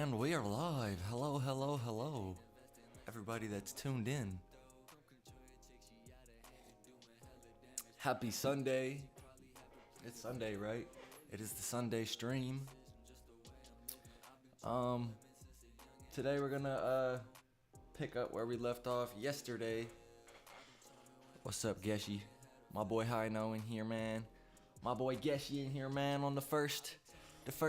And we are live. Hello, hello, hello. Everybody that's tuned in. Happy Sunday. It's Sunday, right? It is the Sunday stream. Today we're gonna pick up where we left off yesterday. What's up, Geshi? My boy Hino in here, man. My boy Geshi in here, man, on the first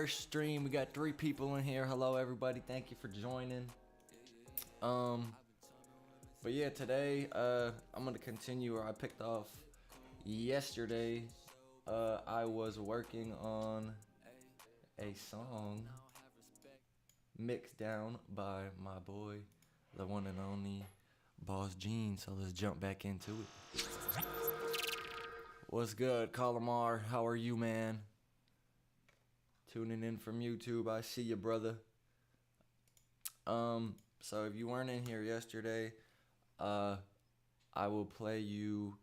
stream. We got 3 people in here. Hello, everybody. Thank you for joining. But yeah, today I'm gonna continue where I picked off yesterday. I was working on a song mixed down by my boy, the one and only Boss Gene. So let's jump back into it. What's good, Calamar? How are you, man? Tuning in from YouTube. I see you, brother. So if you weren't in here yesterday, I will play you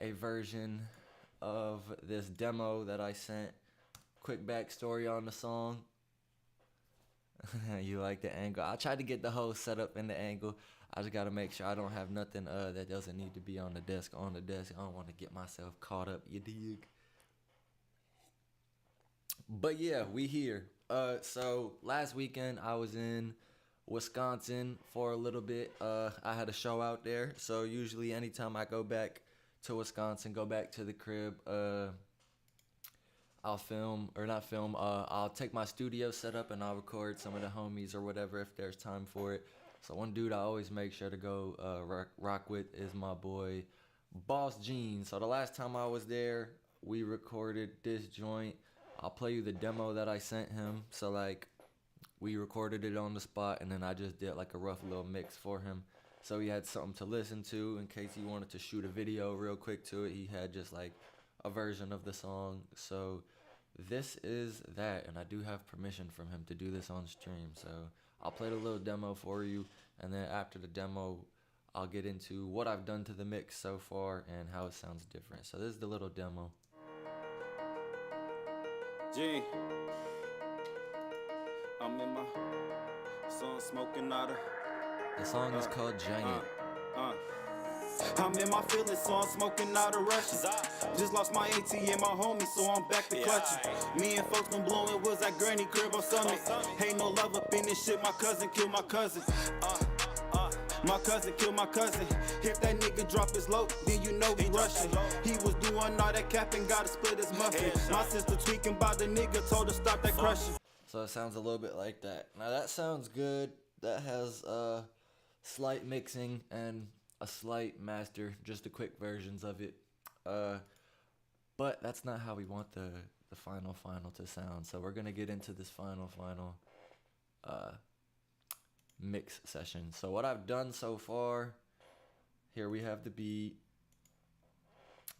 a version of this demo that I sent. Quick backstory on the song. You like the angle? I tried to get the whole setup in the angle. I just gotta make sure I don't have nothing that doesn't need to be on the desk. I don't want to get myself caught up, you dig? But yeah, we here. So last weekend I was in Wisconsin for a little bit. I had a show out there. So usually anytime I go back to Wisconsin, go back to the crib, I'll I'll take my studio set up and I'll record some of the homies or whatever if there's time for it. So one dude I always make sure to go rock with is my boy Boss Gene. So the last time I was there, we recorded this joint. I'll play you the demo that I sent him. So like, we recorded it on the spot and then I just did like a rough little mix for him. So he had something to listen to in case he wanted to shoot a video real quick to it. He had just like a version of the song. So this is that, and I do have permission from him to do this on stream. So I'll play the little demo for you, and then after the demo, I'll get into what I've done to the mix so far and how it sounds different. So this is the little demo. G, I'm in my song smoking out of. The song is called Giant. I'm in my feelings, so I'm smoking out of rushes. Just lost my AT and my homie, so I'm back to clutching. Me and folks been blowing was at Granny crib on Summit. Ain't no love up in this shit, my cousin killed my cousin. My cousin killed my cousin. If that nigga drop his low, then you know we rushing. He was doing all that capping, gotta split his muffin. My sister tweaking by the nigga, told her stop that crushing. So it sounds a little bit like that. Now that sounds good. That has slight mixing and a slight master, just the quick versions of it. But that's not how we want the final to sound. So we're gonna get into this final mix session. So what I've done so far, here we have the beat.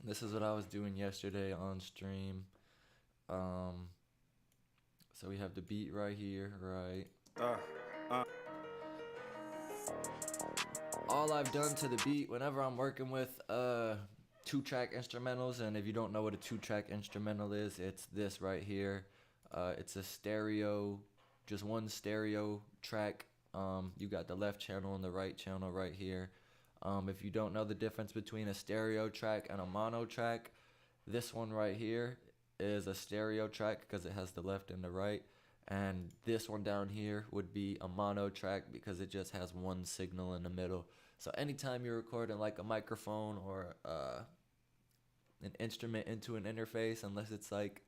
This is what I was doing yesterday on stream. So we have the beat right here, right? All I've done to the beat, whenever I'm working with 2-track instrumentals, and if you don't know what a 2-track instrumental is, it's this right here. It's a stereo, just one stereo track. You got the left channel and the right channel right here. If you don't know the difference between a stereo track and a mono track, this one right here is a stereo track because it has the left and the right. And this one down here would be a mono track because it just has one signal in the middle. So anytime you're recording like a microphone or an instrument into an interface, unless it's like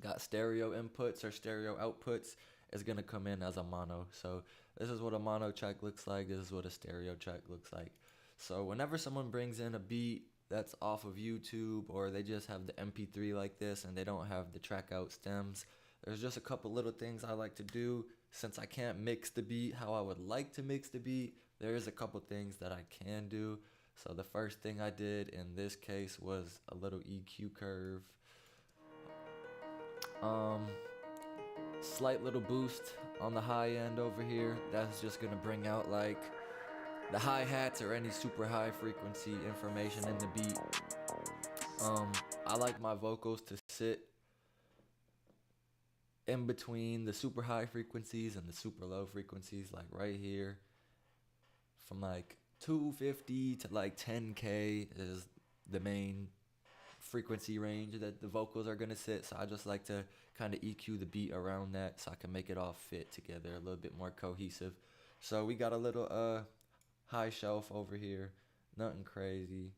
got stereo inputs or stereo outputs, it's gonna come in as a mono. So this is what a mono track looks like. This is what a stereo track looks like. So whenever someone brings in a beat that's off of YouTube, or they just have the MP3 like this and they don't have the track out stems, there's just a couple little things I like to do. Since I can't mix the beat how I would like to mix the beat, there is a couple things that I can do. So the first thing I did in this case was a little EQ curve. Slight little boost on the high end over here. That's just gonna bring out like the hi-hats or any super high frequency information in the beat. I like my vocals to sit in between the super high frequencies and the super low frequencies, like right here, from like 250 to like 10K is the main frequency range that the vocals are gonna sit. So I just like to kind of EQ the beat around that so I can make it all fit together a little bit more cohesive. So we got a little high shelf over here, nothing crazy,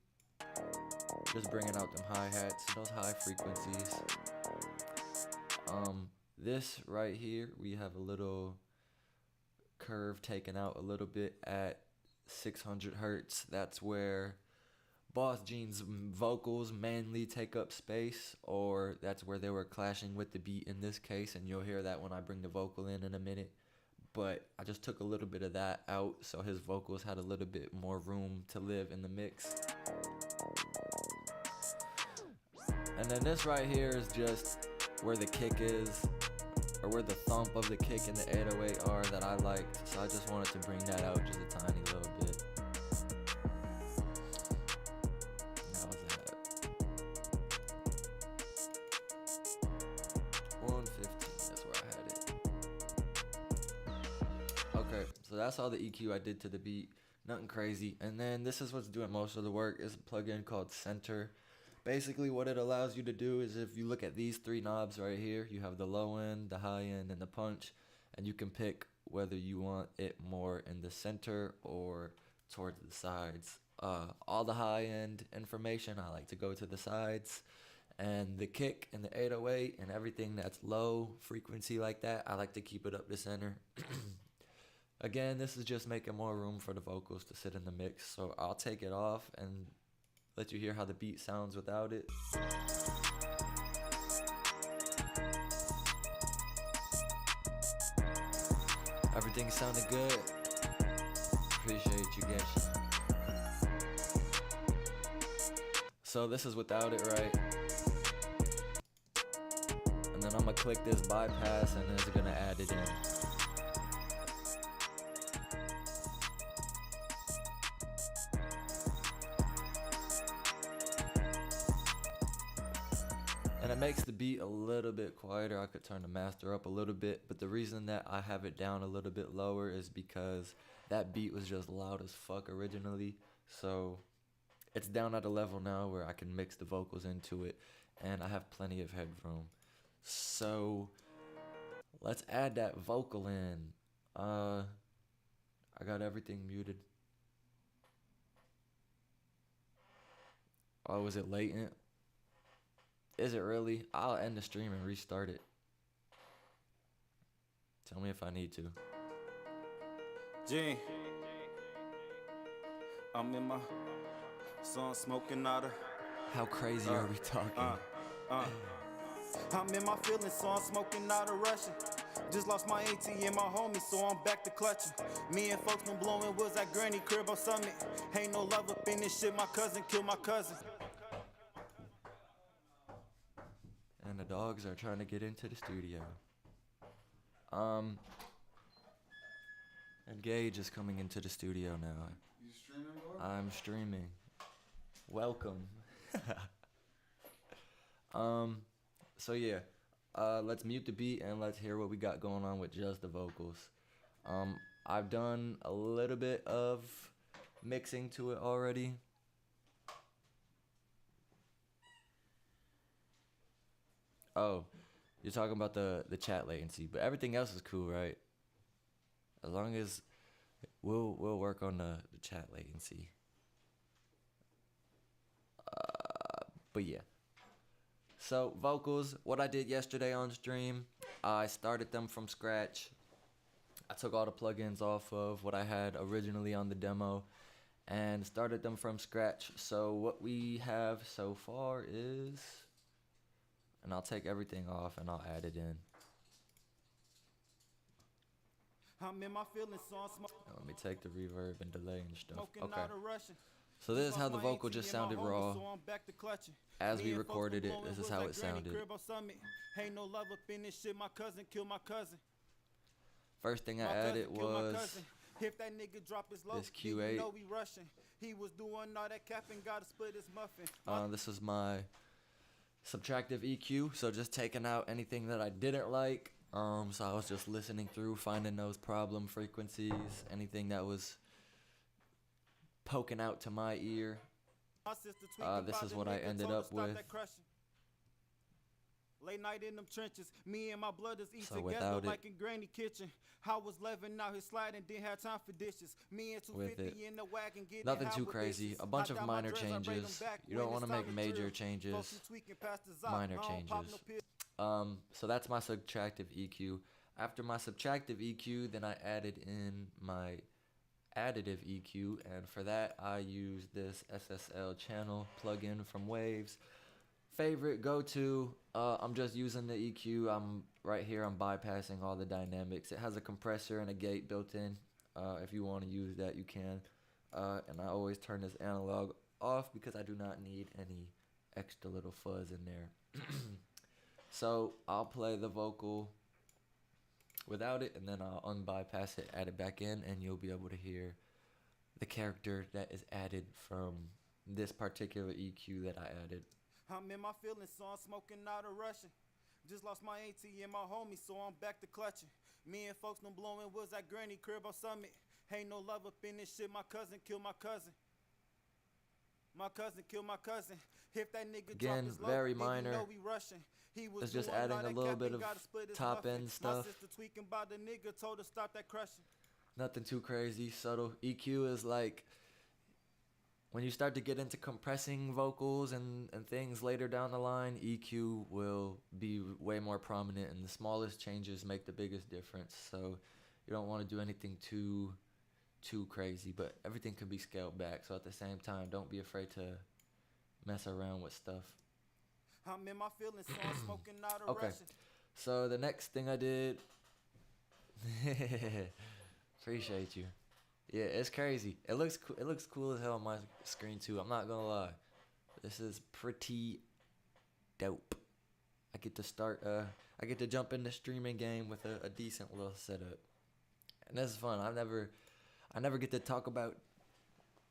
just bringing out them hi-hats, those high frequencies. This right here, we have a little curve taken out a little bit at 600 hertz. That's where Boss Gene's vocals mainly take up space, or that's where they were clashing with the beat in this case, and you'll hear that when I bring the vocal in a minute. But I just took a little bit of that out so his vocals had a little bit more room to live in the mix. And then this right here is just where the kick is, or where the thump of the kick and the 808 are that I liked. So I just wanted to bring that out just a tiny little bit. How was that? 115, that's where I had it. Okay, so that's all the EQ I did to the beat. Nothing crazy. And then this is what's doing most of the work, is a plugin called Center. Basically what it allows you to do is, if you look at these three knobs right here, you have the low end, the high end, and the punch, and you can pick whether you want it more in the center or towards the sides. All the high end information, I like to go to the sides, and the kick and the 808 and everything that's low frequency like that, I like to keep it up the center. Again, this is just making more room for the vocals to sit in the mix, so I'll take it off and let you hear how the beat sounds without it. Everything sounded good. Appreciate you guys. So this is without it, right? And then I'm gonna click this bypass and then it's gonna add it in. And it makes the beat a little bit quieter. I could turn the master up a little bit, but the reason that I have it down a little bit lower is because that beat was just loud as fuck originally. So it's down at a level now where I can mix the vocals into it, and I have plenty of headroom. So let's add that vocal in. I got everything muted. Oh, was it latent? Is it really? I'll end the stream and restart it. Tell me if I need to. Gene, I'm in my song smoking out of. How crazy are we talking? I'm in my feelings, so I'm smoking out of Russian. Just lost my AT and my homie, so I'm back to clutching. Me and folks been blowing was at Granny crib on Summit. Ain't no love up in this shit, my cousin killed my cousin. And the dogs are trying to get into the studio. And Gage is coming into the studio now. You streaming, bro? I'm streaming. Welcome. So yeah, let's mute the beat and let's hear what we got going on with just the vocals. I've done a little bit of mixing to it already. Oh, you're talking about the chat latency, but everything else is cool, right? As long as we'll work on the chat latency. But yeah. So vocals, what I did yesterday on stream, I started them from scratch. I took all the plugins off of what I had originally on the demo and started them from scratch. So what we have so far is, and I'll take everything off and I'll add it in. I'm in my feelings, so I'm Let me take the reverb and delay and stuff. smoking Okay. out of Russian. So this is how the vocal just sounded raw. As we recorded it, this is how it sounded. Ain't no love up in this shit, my cousin killed my cousin. First thing I My cousin added killed my was cousin. If that nigga drop his low, this then Q8. you know we rushing. He was doing all that capping, gotta split his muffin. this is my Subtractive EQ. So just taking out anything that I didn't like So I was just listening through, finding those problem frequencies, anything that was poking out to my ear. This is what I ended up with. Late night in them trenches, me and my brothers eat So together without like in granny kitchen. I was 11, now his sliding, didn't have time for dishes. Me and 250 in the wagon, getting nothing too crazy. A bunch of minor changes. You don't want to make major changes. Minor changes. So that's my subtractive EQ. After my subtractive EQ, then I added in my additive EQ, and for that I use this SSL channel plugin from Waves. Favorite go-to. I'm just using the EQ. I'm right here. I'm bypassing all the dynamics. It has a compressor and a gate built in. If you want to use that, you can. And I always turn this analog off because I do not need any extra little fuzz in there. So I'll play the vocal without it, and then I'll unbypass it, add it back in, and you'll be able to hear the character that is added from this particular EQ that I added. I'm in my feelings, so I'm smoking out a Russian. Just lost my AT and my homie, so I'm back to clutching. Me and folks done blowing woods at Granny crib on Summit. Ain't no love up in this shit, my cousin killed my cousin. My cousin killed my cousin. If that nigga again, drop his very low, minor. You know we rushing. He was it's just adding a little bit of top end stuff. My sister tweaking by the nigga, told her stop that crushing. Nothing too crazy, subtle. EQ is like when you start to get into compressing vocals and things later down the line, EQ will be way more prominent, and the smallest changes make the biggest difference. So you don't want to do anything too crazy, but everything can be scaled back. So at the same time, don't be afraid to mess around with stuff. I'm in my feelings, so I'm smoking out a Okay, Russian. so the next thing I did, appreciate you. Yeah, it's crazy. It looks cool as hell on my screen too. I'm not gonna lie, this is pretty dope. I get to jump in the streaming game with a decent little setup, and this is fun. I never get to talk about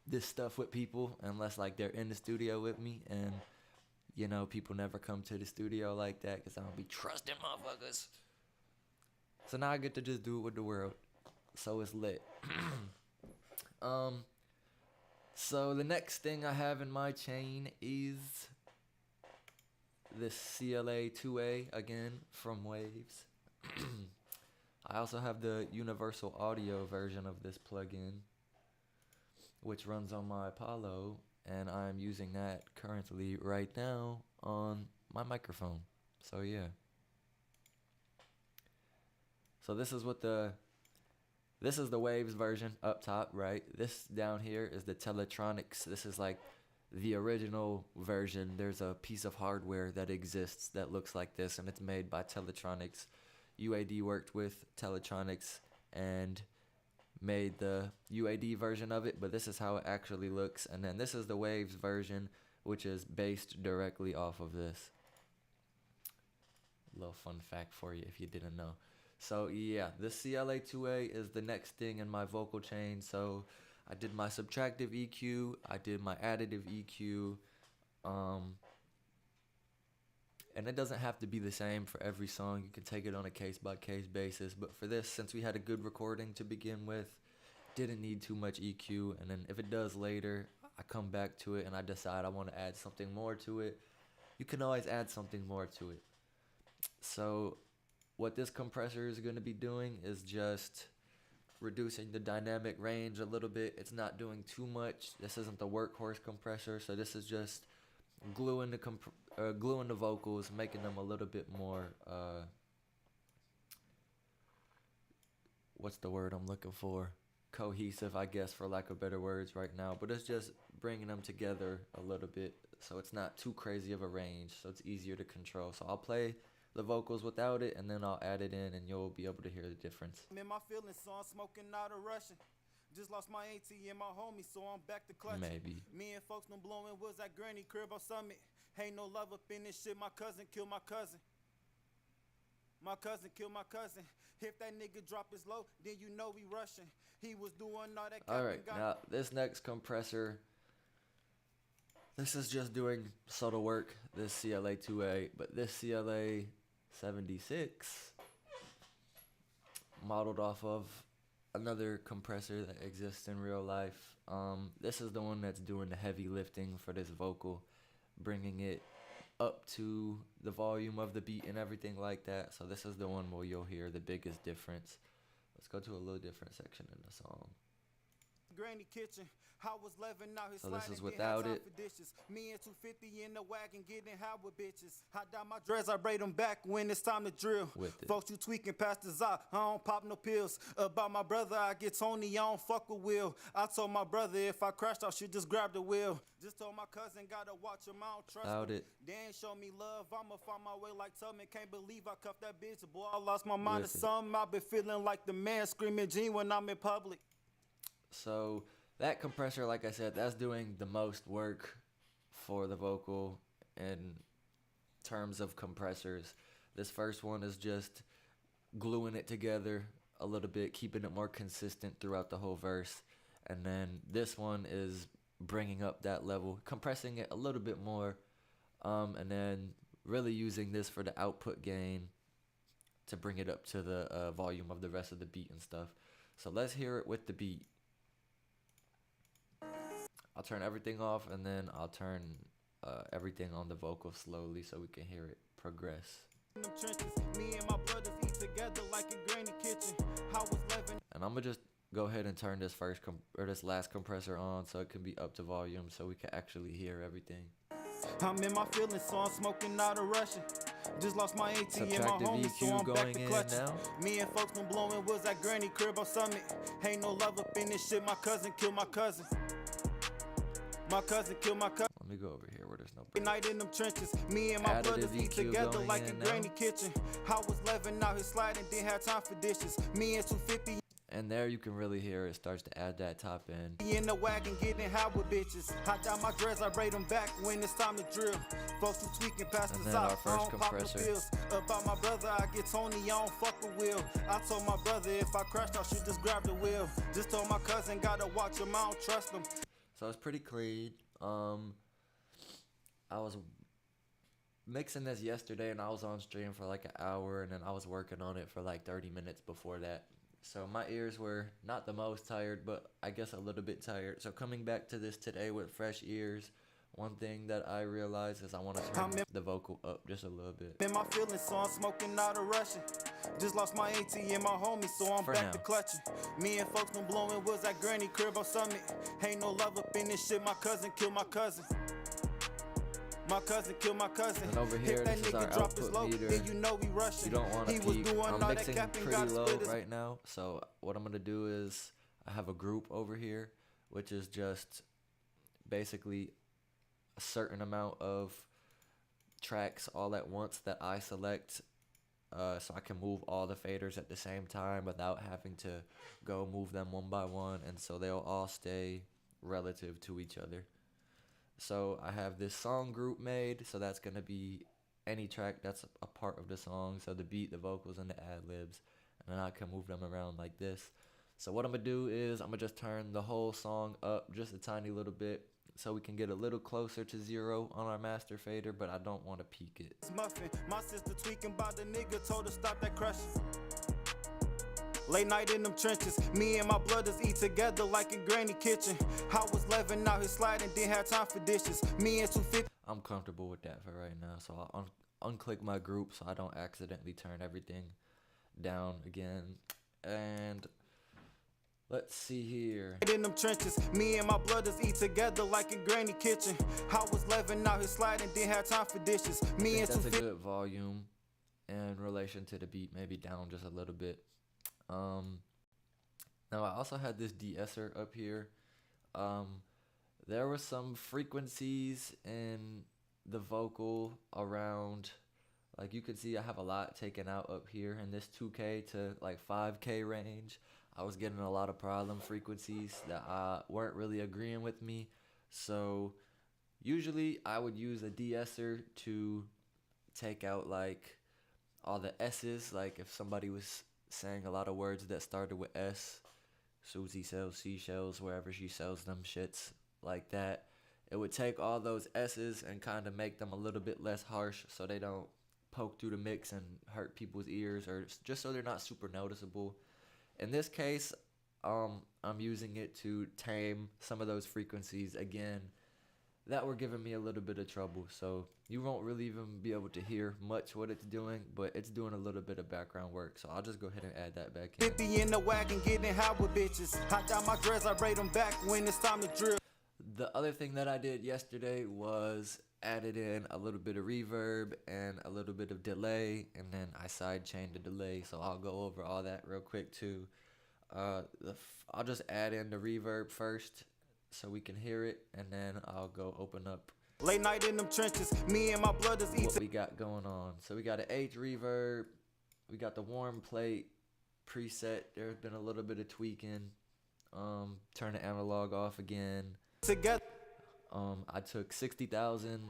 this stuff with people unless like they're in the studio with me, and you know, people never come to the studio like that because I don't be trusting motherfuckers. So now I get to just do it with the world. So it's lit. So the next thing I have in my chain is this CLA2A again from Waves. I also have the universal audio version of this plugin, which runs on my Apollo, and I'm using that currently right now on my microphone. So yeah. So this is the Waves version up top, right? This down here is the Teletronics. This is like the original version. There's a piece of hardware that exists that looks like this, and it's made by Teletronics. UAD worked with Teletronics and made the UAD version of it, but this is how it actually looks. And then this is the Waves version, which is based directly off of this. Little fun fact for you if you didn't know. So yeah, this CLA2A is the next thing in my vocal chain. So I did my subtractive EQ, I did my additive EQ, and it doesn't have to be the same for every song. You can take it on a case-by-case basis. But for this, since we had a good recording to begin with, didn't need too much EQ. And then if it does later, I come back to it and I decide I want to add something more to it. You can always add something more to it. So what this compressor is going to be doing is just reducing the dynamic range a little bit. It's not doing too much. This isn't the workhorse compressor, so this is just gluing the vocals, making them a little bit more what's the word I'm looking for? Cohesive, I guess, for lack of better words right now. But it's just bringing them together a little bit, so it's not too crazy of a range, so it's easier to control. So I'll play the vocals without it, and then I'll add it in, and you'll be able to hear the difference. I'm in my feelings, so I'm smoking out a Russian. Just lost my AT and my homie, so I'm back to clutching. Maybe. Me and folks done blowing woods at Granny crib on Summit. Ain't no love up in this shit, my cousin killed my cousin. My cousin killed my cousin. If that nigga drop his low, then you know we rushing. He was doing all that. Alright, now this next compressor, this is just doing subtle work, this CLA2A, but this CLA76 modeled off of another compressor that exists in real life. This is the one that's doing the heavy lifting for this vocal, bringing it up to the volume of the beat and everything like that. So this is the one where you'll hear the biggest difference. Let's go to a little different section in the song. Granny kitchen, I was 11 out his So this sliding, is without didn't have it. time for dishes. Me and 250 in the wagon getting high with bitches. I dye my dreads, I braid them back when it's time to drill. With it. Folks, you tweaking past the I don't pop no pills. About my brother, I get Tony, I don't fuck with Will. I told my brother if I crashed, I should just grab the wheel. Just told my cousin, gotta watch him, I don't trust Without him. it. They ain't show me love, I'ma find my way like Tubman. Can't believe I cuffed that bitch, boy, I lost my mind or With it. something. I've been feeling like the man screaming G when I'm in public. So that compressor, like I said, that's doing the most work for the vocal in terms of compressors. This first one is just gluing it together a little bit, keeping it more consistent throughout the whole verse. And then this one is bringing up that level, compressing it a little bit more, and then really using this for the output gain to bring it up to the volume of the rest of the beat and stuff. So let's hear it with the beat. I'll turn everything off, and then I'll turn everything on the vocal slowly so we can hear it progress. In them trenches, me and my brothers eat together like a granny kitchen. I was 11. And I'm gonna just go ahead and turn this this last compressor on so it can be up to volume so we can actually hear everything. I'm in my feelings, so I'm smoking out a Russian. Just lost my AT and my Subtractive homies, so EQ I'm back going to in clutching. now. Me and folks been blowing woods at Granny crib on Summit. Ain't no love up in this shit. My cousin killed my cousin. My cousin killed my cousin. Let me go over here where there's no break. Night in them trenches, me and my Additive brothers eat EQ together going like a in now. granny kitchen. I was 11 out here sliding, didn't have time for dishes. Me and 250 And there you can really hear it starts to add that top end. in the wagon getting high with bitches. I dye my dreads, I braid them back when it's time to drill. Folks who tweaking past And the then our I first don't pop no compressor. pills. About my brother, I get Tony, I don't fuck with Will. I told my brother if I crashed, I should just grab the wheel. Just told my cousin, gotta watch him, I don't trust him. So it's pretty clean. I was mixing this yesterday and I was on stream for like an hour, and then I was working on it for like 30 minutes before that. So my ears were not the most tired, but I guess a little bit tired. So coming back to this today with fresh ears, one thing that I realized is I want to turn the vocal up just a little bit. In my feelings, so I'm smoking out a Russian. Just lost my AT and my homie, so I'm For back now. to clutching. Me and folks been blowing woods at Granny crib on Summit. Ain't no love up in this shit. My cousin killed my cousin. My cousin killed my cousin. And over here, If that this is nigga our drop his output low, meter. then you know we rushing. You don't want He to was peak. doing all I'm that mixing capping, pretty gotta low split his right now. So what I'm going to do is I have a group over here, which is just basically a certain amount of tracks all at once that I select, so I can move all the faders at the same time without having to go move them one by one, and so they'll all stay relative to each other. So I have this song group made, so that's going to be any track that's a part of the song, so the beat, the vocals, and the ad-libs, and then I can move them around like this. So what I'm going to do is I'm going to just turn the whole song up just a tiny little bit so we can get a little closer to 0 on our master fader, but I don't want to peak it. muffin. My sister tweaking by the nigga, told her stop that crushing. Late night in them trenches, me and my brothers eat together like a granny kitchen. I was 11 out here sliding, didn't have time for dishes. Me and 250. I'm comfortable with that for right now, so I'll unclick my group so I don't accidentally turn everything down again. And let's see here. In them trenches, me and my brothers eat together like a granny kitchen. I was 11 out here sliding, didn't have time for dishes. I Me think and that's a 250. good volume in relation to the beat, maybe down just a little bit. Now I also had this de-esser up here. There were some frequencies in the vocal around, like you can see I have a lot taken out up here in this 2K to like 5K range. I was getting a lot of problem frequencies that weren't really agreeing with me. So usually I would use a de-esser to take out like all the S's, like if somebody was saying a lot of words that started with S, Susie sells seashells wherever she sells them shits, like that. It would take all those S's and kind of make them a little bit less harsh so they don't poke through the mix and hurt people's ears, or just so they're not super noticeable. in this case, I'm using it to tame some of those frequencies again that were giving me a little bit of trouble. So you won't really even be able to hear much what it's doing, but it's doing a little bit of background work. So I'll just go ahead and add that back in. 50 in the wagon, getting high with bitches. Hot down my dress, I braid them back when it's time to drill. The other thing that I did yesterday was added in a little bit of reverb and a little bit of delay, and then I sidechained the delay. So I'll go over all that real quick too. I'll just add in the reverb first so we can hear it, and then I'll go open up Late night in them trenches, me and my brothers eat. what we got going on. So we got an H reverb, we got the warm plate preset. There's been a little bit of tweaking. Turn the analog off again. Together. I took 60,000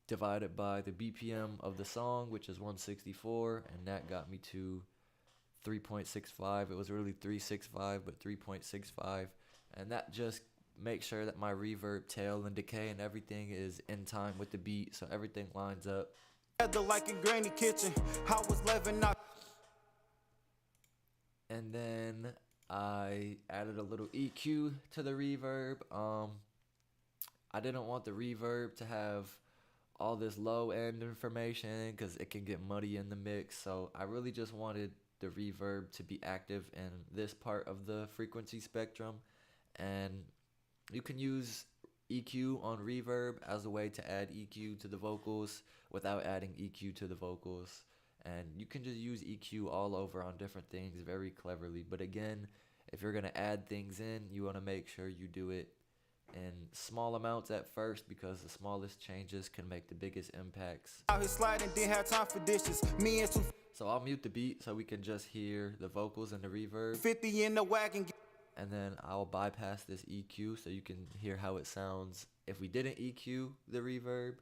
divided by the BPM of the song, which is 164, and that got me to 3.65. It was really 365, but 3.65, and that just makes sure that my reverb, tail, and decay and everything is in time with the beat, so everything lines up. Like a granny kitchen, I was living out. And then I added a little EQ to the reverb. I didn't want the reverb to have all this low end information because it can get muddy in the mix, so I really just wanted the reverb to be active in this part of the frequency spectrum. And you can use EQ on reverb as a way to add EQ to the vocals without adding EQ to the vocals. And you can just use EQ all over on different things very cleverly. But again, if you're going to add things in, you want to make sure you do it in small amounts at first, because the smallest changes can make the biggest impacts. Out here sliding, didn't have time for dishes. Me and So I'll mute the beat so we can just hear the vocals and the reverb. 50 in the wagon. And then I'll bypass this EQ so you can hear how it sounds if we didn't EQ the reverb.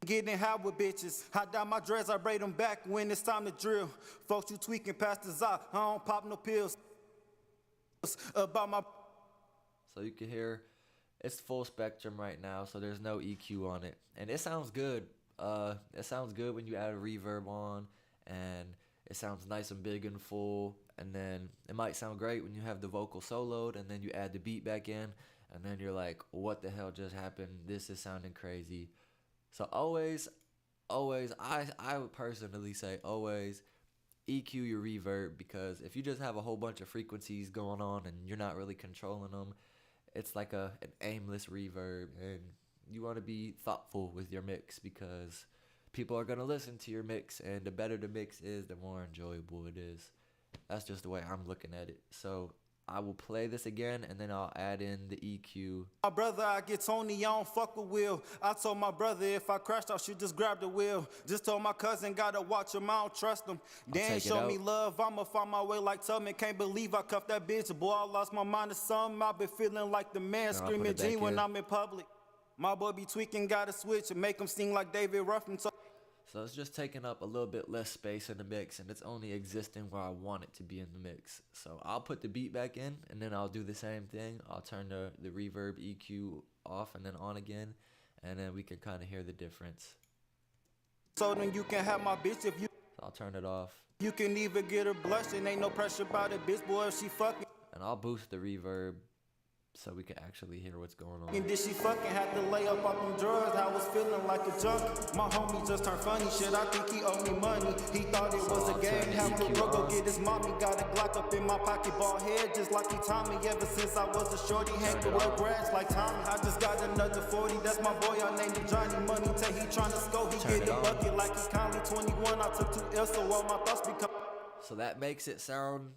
Getting high with bitches. Hot down my dress, I braid them back when it's time to drill. Folks, you tweaking past the I don't pop no pills. About my. So you can hear it's full spectrum right now, so there's no EQ on it. And it sounds good. It sounds good when you add a reverb on, and it sounds nice and big and full. And then it might sound great when you have the vocal soloed, and then you add the beat back in, and then you're like, what the hell just happened? This is sounding crazy. So always, I would personally say always EQ your reverb, because if you just have a whole bunch of frequencies going on and you're not really controlling them, it's like an aimless reverb, and you want to be thoughtful with your mix, because people are going to listen to your mix, and the better the mix is, the more enjoyable it is. That's just the way I'm looking at it. So I will play this again, and then I'll add in the EQ. My brother, I get Tony, I don't fuck with Will. I told my brother if I crashed, I should just grab the wheel. Just told my cousin, gotta watch him, I don't trust him. Then show me love, I'ma find my way like Tubman. Can't believe I cuffed that bitch. Boy, I lost my mind to something. I've been feeling like the man screaming G when I'm in public. My boy be tweaking, gotta switch and make him sing like David Ruffin. So it's just taking up a little bit less space in the mix, and it's only existing where I want it to be in the mix. So I'll put the beat back in, and then I'll do the same thing. I'll turn the reverb EQ off and then on again, and then we can kind of hear the difference. So then you can have my bitch if you. So I'll turn it off. You can even get her blushing, ain't no pressure about it, bitch, boy, if she fucking. And I'll boost the reverb so we can actually hear what's going on. And did she fucking had to lay up on them drugs? I was feeling like a junkie. My homie just turned funny shit. I think he owed me money. He thought it was a game. Have to go get his mommy. Got a Glock up in my pocket, bald head just like he Tommy. Ever since I was a shorty, hang the road grass like Tommy. I just got another 40. That's my boy. I named him Johnny. Money take he tryna score. He get the bucket like he kindly 21. I took 2 L's, so all my thoughts become. So that makes it sound.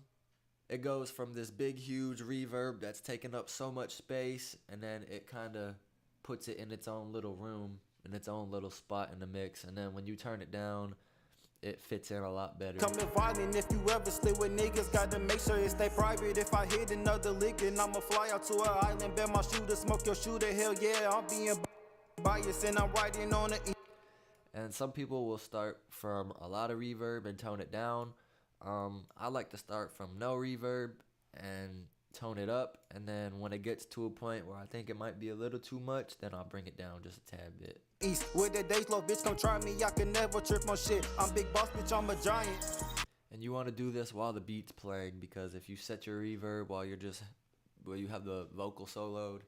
It goes from this big, huge reverb that's taking up so much space, and then it kind of puts it in its own little room, in its own little spot in the mix. And then when you turn it down, it fits in a lot better. Coming violent if you ever stay with niggas. Gotta make sure it stay private. If I hit another lick, then I'ma fly out to an island. Bet my shooter, smoke your shooter. Hell yeah, I'm being biased, and I'm riding on it. And some people will start from a lot of reverb and tone it down. I like to start from no reverb and tone it up, and then when it gets to a point where I think it might be a little too much, then I'll bring it down just a tad bit. East with the days low, bitch, come try me. I can never trip on shit. I'm big boss, bitch, I'm a giant. And you want to do this while the beat's playing, because if you set your reverb while you have the vocal soloed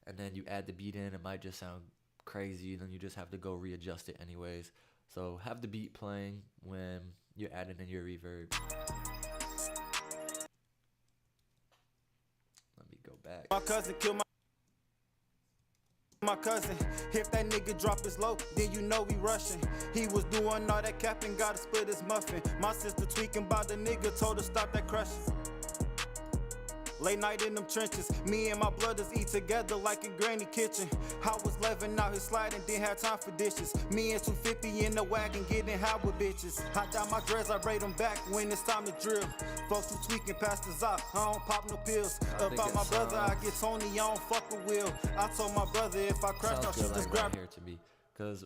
and then you add the beat in, it might just sound crazy, and then you just have to go readjust it anyways. So have the beat playing when you're adding in your reverb. Let me go back. My cousin killed my cousin. If that nigga drop his low, then you know we rushing. He was doing all that capping, gotta split his muffin. My sister tweaking by the nigga, told her stop that crushing. Late night in them trenches, me and my brothers eat together like a granny kitchen. I was 11 out here sliding, didn't have time for dishes. Me and 250 in the wagon, getting high with bitches. I down my dreads, I braid them back when it's time to drill. Folks who tweaking past the zop, I don't pop no pills. About my brother, I get Tony, I don't fuck with Will. I told my brother if I crash, I'll shoot this grab. Right here to me, because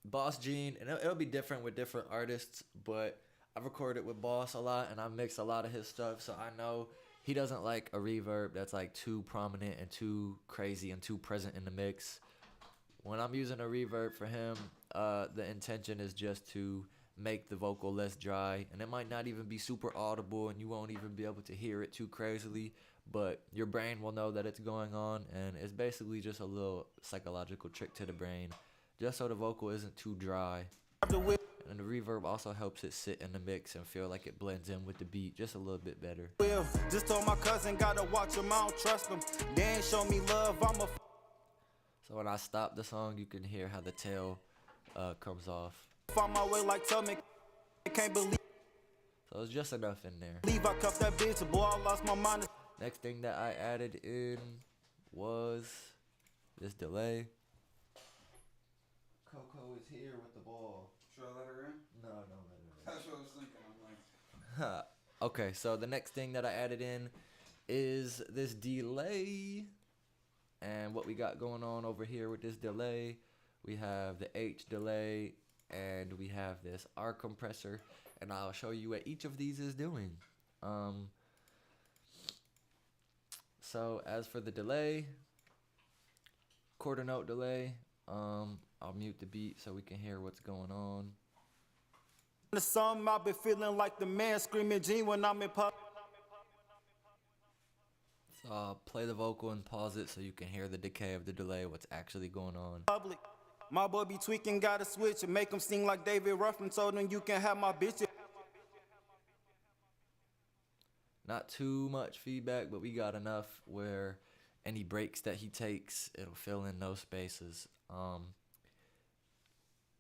Boss Gene, and it'll be different with different artists, but I've recorded with Boss a lot, and I mix a lot of his stuff, so I know he doesn't like a reverb that's like too prominent and too crazy and too present in the mix. When I'm using a reverb for him, the intention is just to make the vocal less dry, and it might not even be super audible, and you won't even be able to hear it too crazily, but your brain will know that it's going on, and it's basically just a little psychological trick to the brain, just so the vocal isn't too dry. And the reverb also helps it sit in the mix and feel like it blends in with the beat just a little bit better. Just told my cousin, gotta watch him, I don't trust him. They ain't show me love, I'm a... So when I stop the song, you can hear how the tail comes off. Find my way like Tubman, can't believe. So it's just enough in there. Leave, I cuffed that bitch, boy, I lost my mind. Next thing that I added in was this delay. Coco is here with the ball. Should I let her in? No, don't let her in. That's what I was thinking. I'm like, Okay, so the next thing that I added in is this delay. And what we got going on over here with this delay, we have the H delay and we have this R compressor, and I'll show you what each of these is doing. So as for the delay, quarter note delay, I'll mute the beat so we can hear what's going on. The sum, I've been feeling like the man screaming G when I'm in public. So I'll play the vocal and pause it so you can hear the decay of the delay, what's actually going on. My boy be tweaking, gotta switch and make him sing like David Ruffin. Told him you can have my bitch. Not too much feedback, but we got enough where any breaks that he takes, it'll fill in those spaces.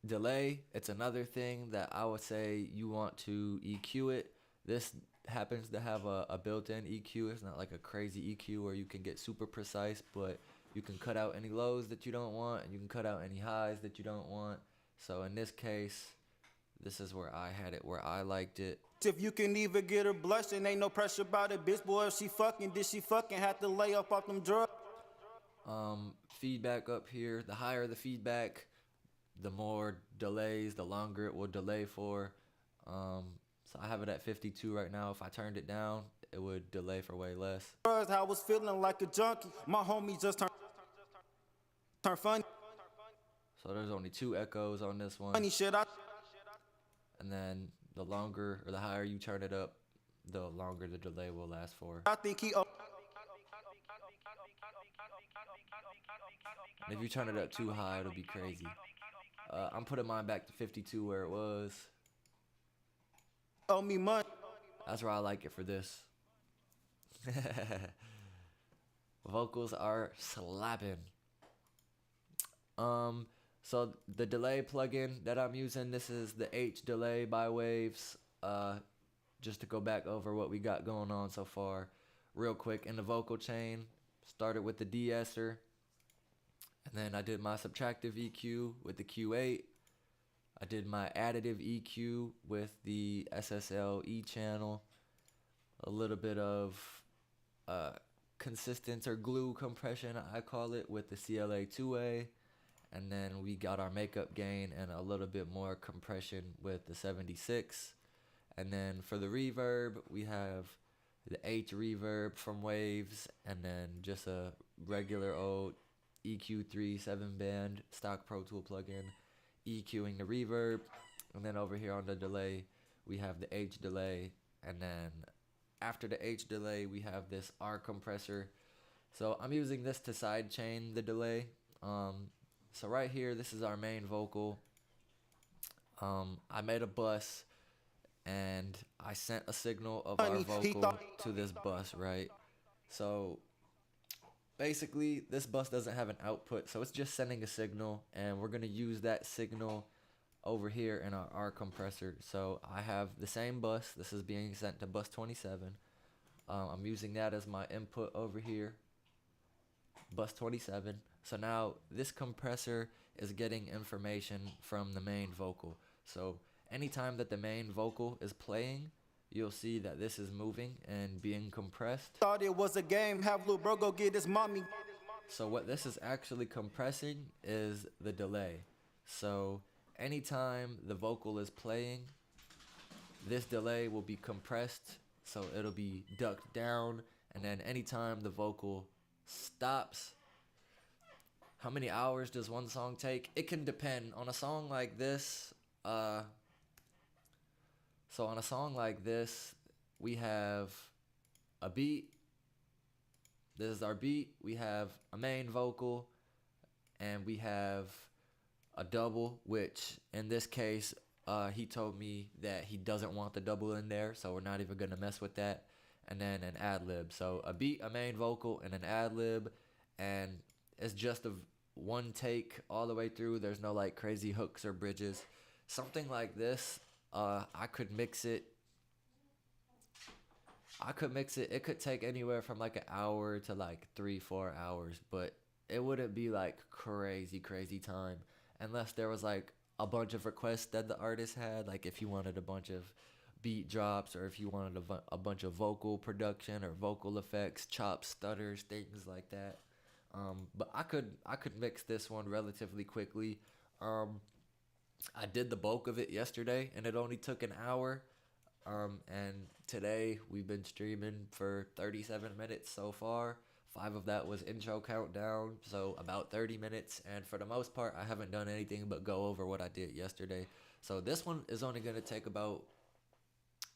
Delay, it's another thing that I would say you want to EQ it. This happens to have a built-in EQ. It's not like a crazy EQ where you can get super precise, but you can cut out any lows that you don't want, and you can cut out any highs that you don't want. So in this case, this is where I had it, where I liked it. If you can even get her blushing, ain't no pressure about it, bitch. Boy, if she fucking, did she fucking have to lay up off them drugs? Feedback up here, the higher the feedback, the more delays, the longer it will delay for. So I have it at 52 right now. If I turned it down, it would delay for way less. I was feeling like a junkie. My homie just turned funny. So there's only 2 echoes on this one. Funny shit, And then the longer or the higher you turn it up, the longer the delay will last for. I think he... And if you turn it up too high, it'll be crazy. I'm putting mine back to 52 where it was. Owe me money. That's where I like it for this. Vocals are slapping. So the delay plugin that I'm using, this is the H delay by Waves. Just to go back over what we got going on so far real quick. In the vocal chain, started with the de-esser, and then I did my subtractive EQ with the Q8. I did my additive EQ with the SSL E channel, a little bit of consistent or glue compression, I call it, with the CLA 2A, and then we got our makeup gain and a little bit more compression with the 76. And then for the reverb, we have the H reverb from Waves, and then just a regular old EQ3 7-band stock Pro Tool plugin EQing the reverb. And then over here on the delay, we have the H delay, and then after the H delay, we have this R compressor. So I'm using this to sidechain the delay. So right here, this is our main vocal. I made a bus, and I sent a signal of our vocal to this bus, right? So basically, this bus doesn't have an output, so it's just sending a signal, and we're gonna use that signal over here in our R compressor. So I have the same bus. This is being sent to bus 27. I'm using that as my input over here, bus 27. So now this compressor is getting information from the main vocal. So anytime that the main vocal is playing, you'll see that this is moving and being compressed. Thought it was a game, have little bro go get his mommy. So what this is actually compressing is the delay. So anytime the vocal is playing, this delay will be compressed, so it'll be ducked down, and then anytime the vocal stops, how many hours does one song take? It can depend. On a song like this, so on a song like this, we have a beat. This is our beat. We have a main vocal, and we have a double, which in this case, he told me that he doesn't want the double in there, so we're not even gonna mess with that. And then an ad lib. So a beat, a main vocal, and an ad lib, and it's just a one take all the way through. There's no like crazy hooks or bridges. Something like this, I could mix it. It could take anywhere from like an hour to like 3-4 hours, but it wouldn't be like crazy time unless there was like a bunch of requests that the artist had, like if you wanted a bunch of beat drops, or if you wanted a bunch of vocal production or vocal effects, chops, stutters, things like that. But I could mix this one relatively quickly. I did the bulk of it yesterday, and it only took an hour. And today we've been streaming for 37 minutes so far. 5 of that was intro countdown, so about 30 minutes. And for the most part, I haven't done anything but go over what I did yesterday. So this one is only going to take about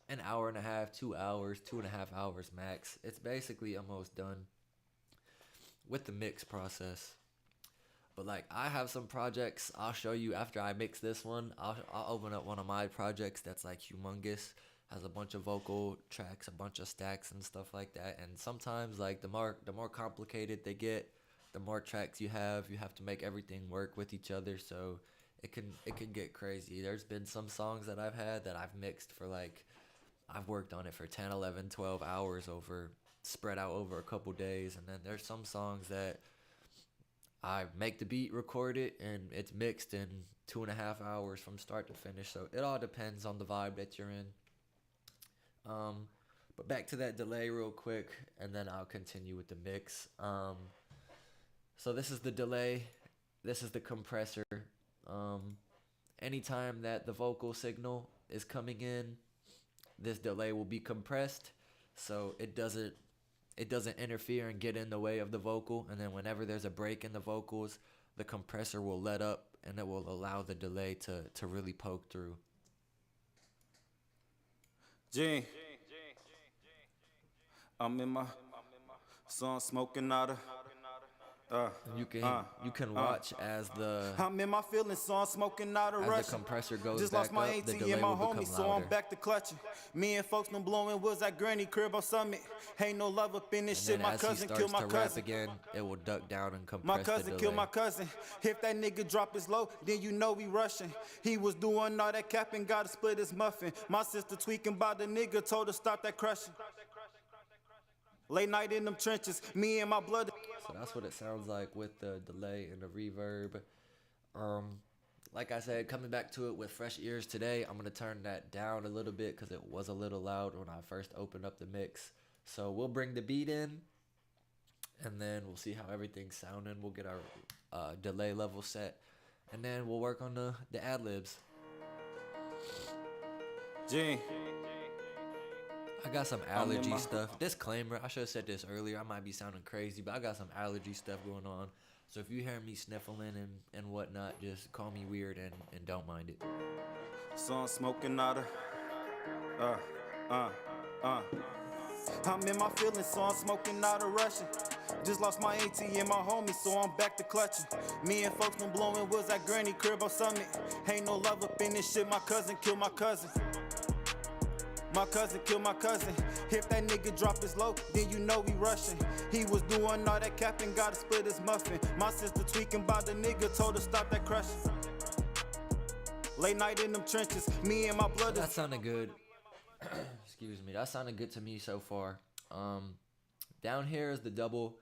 an hour and a half, 2 hours, 2.5 hours max. It's basically almost done with the mix process. But like, I have some projects I'll show you after I mix this one. I'll open up one of my projects that's like humongous, has a bunch of vocal tracks, a bunch of stacks and stuff like that. And sometimes like the more complicated they get, the more tracks you have to make everything work with each other. So it can get crazy. There's been some songs that I've had that I've mixed for like, I've worked on it for 10, 11, 12 hours spread out over a couple days. And then there's some songs that I make the beat, record it, and it's mixed in 2.5 hours from start to finish. So it all depends on the vibe that you're in. But back to that delay real quick, and then I'll continue with the mix. So this is the delay. This is the compressor. Anytime that the vocal signal is coming in, this delay will be compressed, so it doesn't interfere and get in the way of the vocal. And then whenever there's a break in the vocals, the compressor will let up, and it will allow the delay to really poke through. G. I'm in my song smoking out of. You can watch as the I'm in my feelings, so I'm smoking out of rush. the compressor goes Just back lost my up, the AT delay and my will homie, become so louder. I'm back to clutching. Me and folks been blowing woods at Granny crib on Summit. Ain't no love up in this And shit. then My as he cousin starts killed my to rap cousin. again, it will duck down and compress My cousin the delay. killed my cousin. If that nigga drop his low, then you know we rushing. He was doing all that capping, gotta split his muffin. My sister tweaking by the nigga, told her stop that crushing. Late night in them trenches, me and my blood. So that's what it sounds like with the delay and the reverb. Like I said, coming back to it with fresh ears today, I'm going to turn that down a little bit because it was a little loud when I first opened up the mix. So we'll bring the beat in, and then we'll see how everything's sounding. We'll get our delay level set, and then we'll work on the ad-libs. G. I got some allergy stuff. Disclaimer, I should have said this earlier. I might be sounding crazy, but I got some allergy stuff going on. So if you hear me sniffling and whatnot, just call me weird and don't mind it. So I'm smoking out of. I'm in my feelings, so I'm smoking out a Russian. Just lost my ATM, my homie, so I'm back to clutching. Me and folks been blowing woods at Granny Crib on Summit. Ain't no love up in this shit, my cousin killed my cousin. My cousin killed my cousin. If that nigga drop his low, then you know we rushing. He was doing all that capping, gotta split his muffin. My sister tweaking by the nigga, told her stop that crushing. Late night in them trenches, me and my blood. That sounded good. Excuse me. That sounded good to me so far. Down here is the double.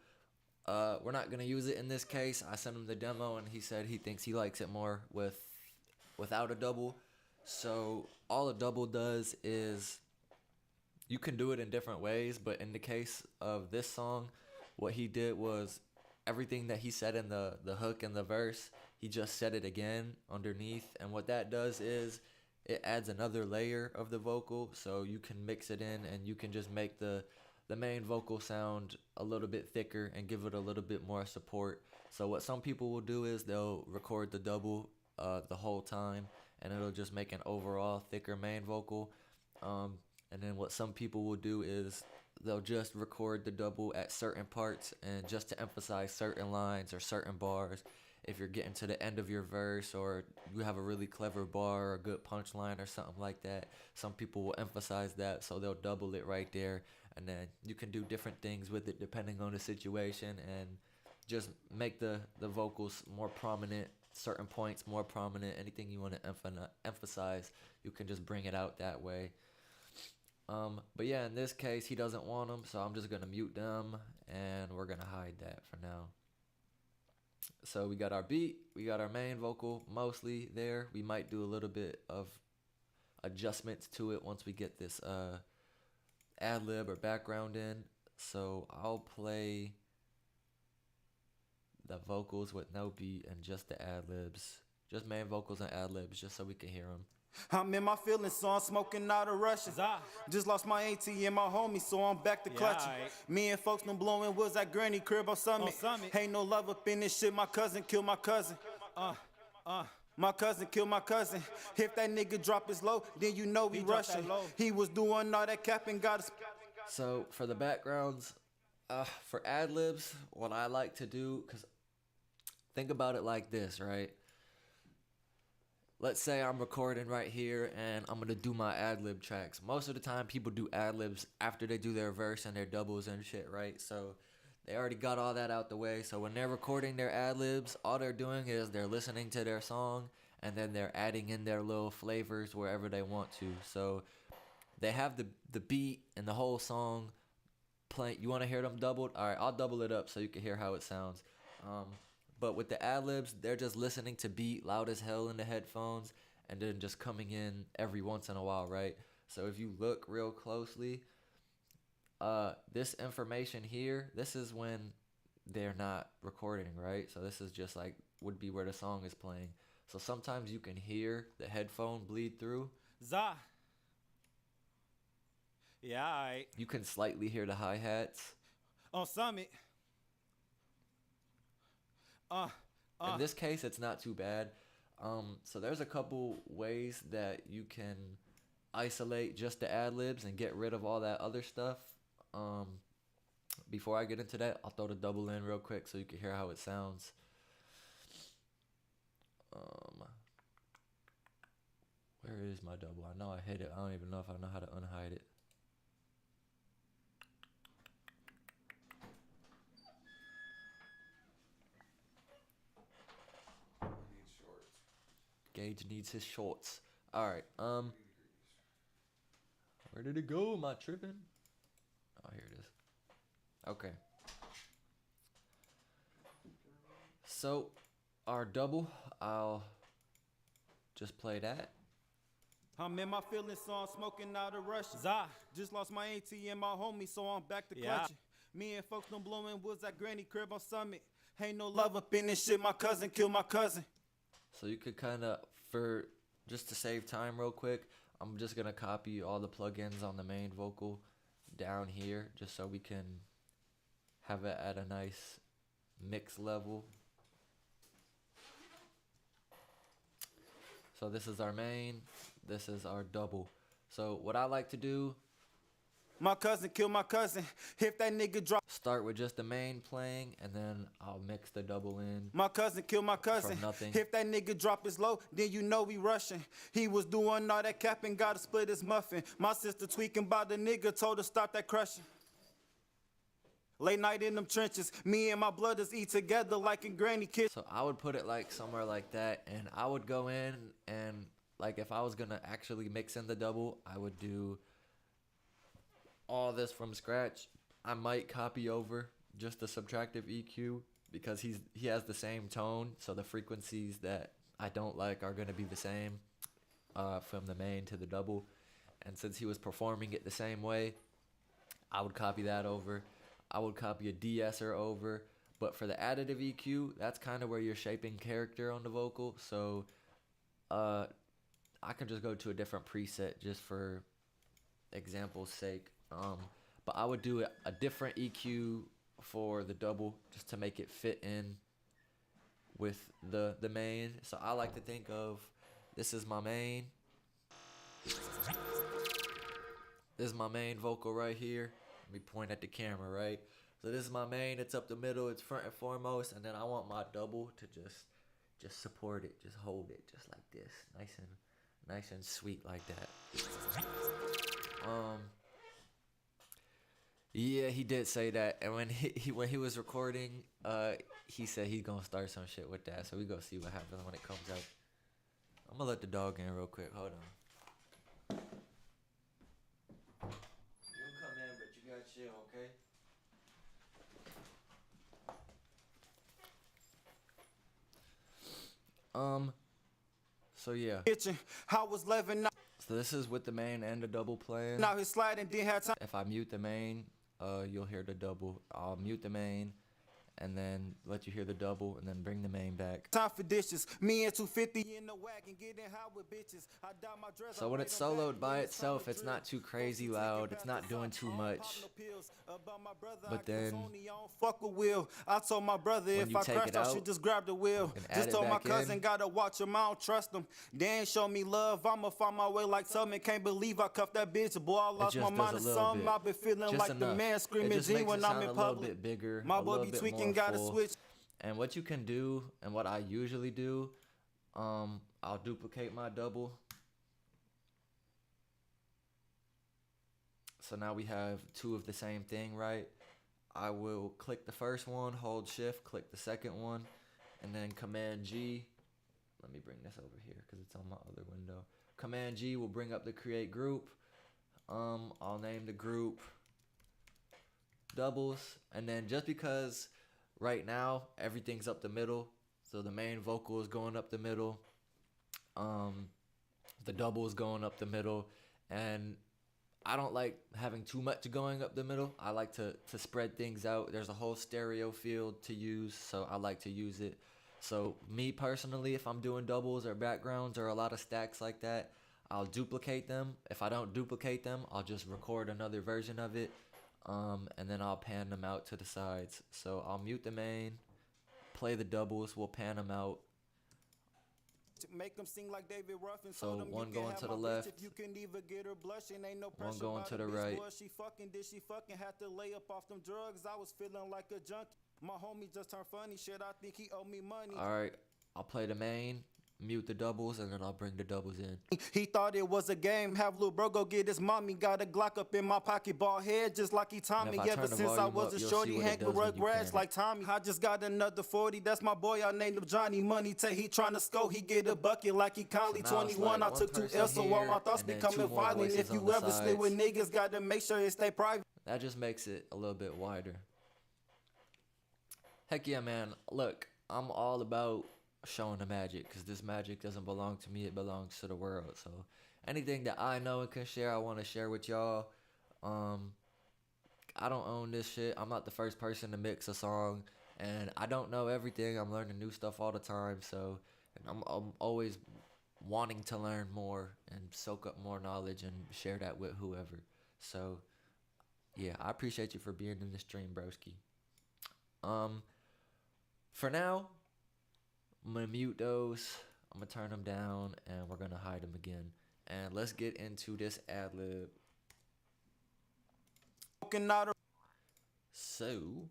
We're not gonna use it in this case. I sent him the demo and he said he thinks he likes it more without a double. So all a double does is you can do it in different ways, but in the case of this song, what he did was everything that he said in the hook and the verse, he just said it again underneath. And what that does is it adds another layer of the vocal, so you can mix it in and you can just make the main vocal sound a little bit thicker and give it a little bit more support. So what some people will do is they'll record the double the whole time, and it'll just make an overall thicker main vocal. And then what some people will do is they'll just record the double at certain parts and just to emphasize certain lines or certain bars. If you're getting to the end of your verse or you have a really clever bar or a good punchline or something like that, some people will emphasize that, so they'll double it right there. And then you can do different things with it depending on the situation and just make the vocals more prominent, certain points more prominent. Anything you want to emphasize, you can just bring it out that way. But yeah, in this case, he doesn't want them, so I'm just going to mute them, and we're going to hide that for now. So we got our beat, we got our main vocal mostly there. We might do a little bit of adjustments to it once we get this ad-lib or background in. So I'll play the vocals with no beat and just the ad-libs. Just main vocals and ad-libs, just so we can hear them. I'm in my feelings, so I'm smoking out a Russian. Just lost my ATM, my homie, so I'm back to clutching. Me and folks been blowing woods at Granny Crib on Summit. Ain't no love up in this shit, my cousin killed my cousin. My cousin killed my cousin. If that nigga drop his low, then you know we rushing. He was doing all that capping, got us. So for the backgrounds, for ad-libs, what I like to do, because think about it like this, right? Let's say I'm recording right here and I'm going to do my ad-lib tracks. Most of the time people do ad-libs after they do their verse and their doubles and shit, right? So they already got all that out the way. So when they're recording their ad-libs, all they're doing is they're listening to their song and then they're adding in their little flavors wherever they want to. So they have the beat and the whole song playing. You want to hear them doubled? All right, I'll double it up so you can hear how it sounds. But with the ad-libs, they're just listening to beat loud as hell in the headphones and then just coming in every once in a while, right? So if you look real closely, this information here, this is when they're not recording, right? So this is just like would be where the song is playing. So sometimes you can hear the headphone bleed through. Yeah, you can slightly hear the hi-hats. On Summit. In this case, it's not too bad. So there's a couple ways that you can isolate just the ad-libs and get rid of all that other stuff. Before I get into that, I'll throw the double in real quick so you can hear how it sounds. Where is my double? I know I hit it. I don't even know if I know how to unhide it. Gage needs his shorts. All right. Where did it go? Am I tripping? Oh, here it is. Okay. So, our double, I'll just play that. I'm in my feelings, so I'm smoking out a Russian. Just lost my ATM, my homie, so I'm back to clutching. Me and folks done blowing woods at Granny Crib on Summit. Ain't no love up in this shit, my cousin killed my cousin. So you could kind of, just to save time real quick, I'm just going to copy all the plugins on the main vocal down here just so we can have it at a nice mix level. So this is our main, this is our double. So what I like to do, My cousin killed my cousin. If that nigga drop. start with just the main playing, and then I'll mix the double in. My cousin killed my cousin. From nothing. If that nigga drop his low, then you know we rushing. He was doing all that capping, gotta split his muffin. My sister tweaking by the nigga, told her stop that crushing. Late night in them trenches, me and my brothers eat together like in granny kitchen. So I would put it like somewhere like that, and I would go in and like if I was gonna actually mix in the double, I would do all this from scratch. I might copy over just the subtractive EQ because he has the same tone, so the frequencies that I don't like are gonna be the same from the main to the double. And since he was performing it the same way, I would copy that over. I would copy a de-esser over. But for the additive EQ, that's kind of where you're shaping character on the vocal. So I can just go to a different preset just for example's sake. But I would do a different EQ for the double just to make it fit in with the main. So I like to think of, this is my main. This is my main vocal right here. Let me point at the camera, right? So this is my main, it's up the middle, it's front and foremost, and then I want my double to just support it, just hold it, just like this. Nice and sweet like that. Yeah, he did say that, and when he was recording, he said he's gonna start some shit with that. So we gonna see what happens when it comes out. I'm gonna let the dog in real quick. Hold on. You can come in, but you gotta chill, okay? So yeah. Kitchen, I was 11 now. So this is with the main and the double playing. Now his sliding didn't have time. If I mute the main, you'll hear the double. I'll mute the main and then let you hear the double and then bring the main back. Time for dishes. Me and 250 in the wagon, getting high with bitches. I dye my dress. So when it's soloed by itself, it's not too crazy loud. It's not doing too much. But then fuck a wheel. I told my brother if I crashed, I should just grab the wheel. Just told my cousin gotta watch him. I don't trust him. They ain't show me love. I'ma find my way like Tubman. Can't believe I cuffed that bitch. Boy, I lost my mind or something. I've been feeling like the man screaming G when I'm in public. Bigger, my boy be tweaking, gotta switch. And what you can do, and what I usually do, I'll duplicate my double. So now we have two of the same thing, right? I will click the first one, hold shift, click the second one, and then Command G. Let me bring this over here because it's on my other window. Command G will bring up the create group. I'll name the group doubles, and then just because right now everything's up the middle, so the main vocal is going up the middle, the double is going up the middle, and I don't like having too much going up the middle. I like to spread things out. There's a whole stereo field to use, so I like to use it. So me personally, if I'm doing doubles or backgrounds or a lot of stacks like that, I'll duplicate them. If I don't duplicate them, I'll just record another version of it, and then I'll pan them out to the sides. So I'll mute the main, play the doubles, we'll pan them out. Make them sing like David Ruffin. So one going to the left, if you can even get her blushing, ain't no pressure. One going to the right. Was she fucking? Did she fucking have to lay up off them drugs? I was feeling like a junkie. My homie just turned funny. Shit, I think he owe me money. All right, I'll play the main, mute the doubles, and then I'll bring the doubles in. He thought it was a game. Have little bro go get his mommy. Got a Glock up in my pocket, bald head just like he Tommy. Ever since I was a shorty, hang with rugrats like Tommy. I just got another 40. That's my boy. I named him Johnny Money. Take he tryna score. He get a bucket like he Conley. So 21. like I took 2 L's, so all my thoughts becoming violent. If you ever slip with niggas, gotta make sure it stay private. That just makes it a little bit wider. Heck yeah, man. Look, I'm all about showing the magic because this magic doesn't belong to me, it belongs to the world. So anything that I know and can share, I want to share with y'all. I don't own this shit. I'm not the first person to mix a song, and I don't know everything. I'm learning new stuff all the time, so I'm always wanting to learn more and soak up more knowledge and share that with whoever. So yeah, I appreciate you for being in the stream, broski. For now, I'm going to mute those, I'm going to turn them down, and we're going to hide them again. and let's get into this ad lib. So,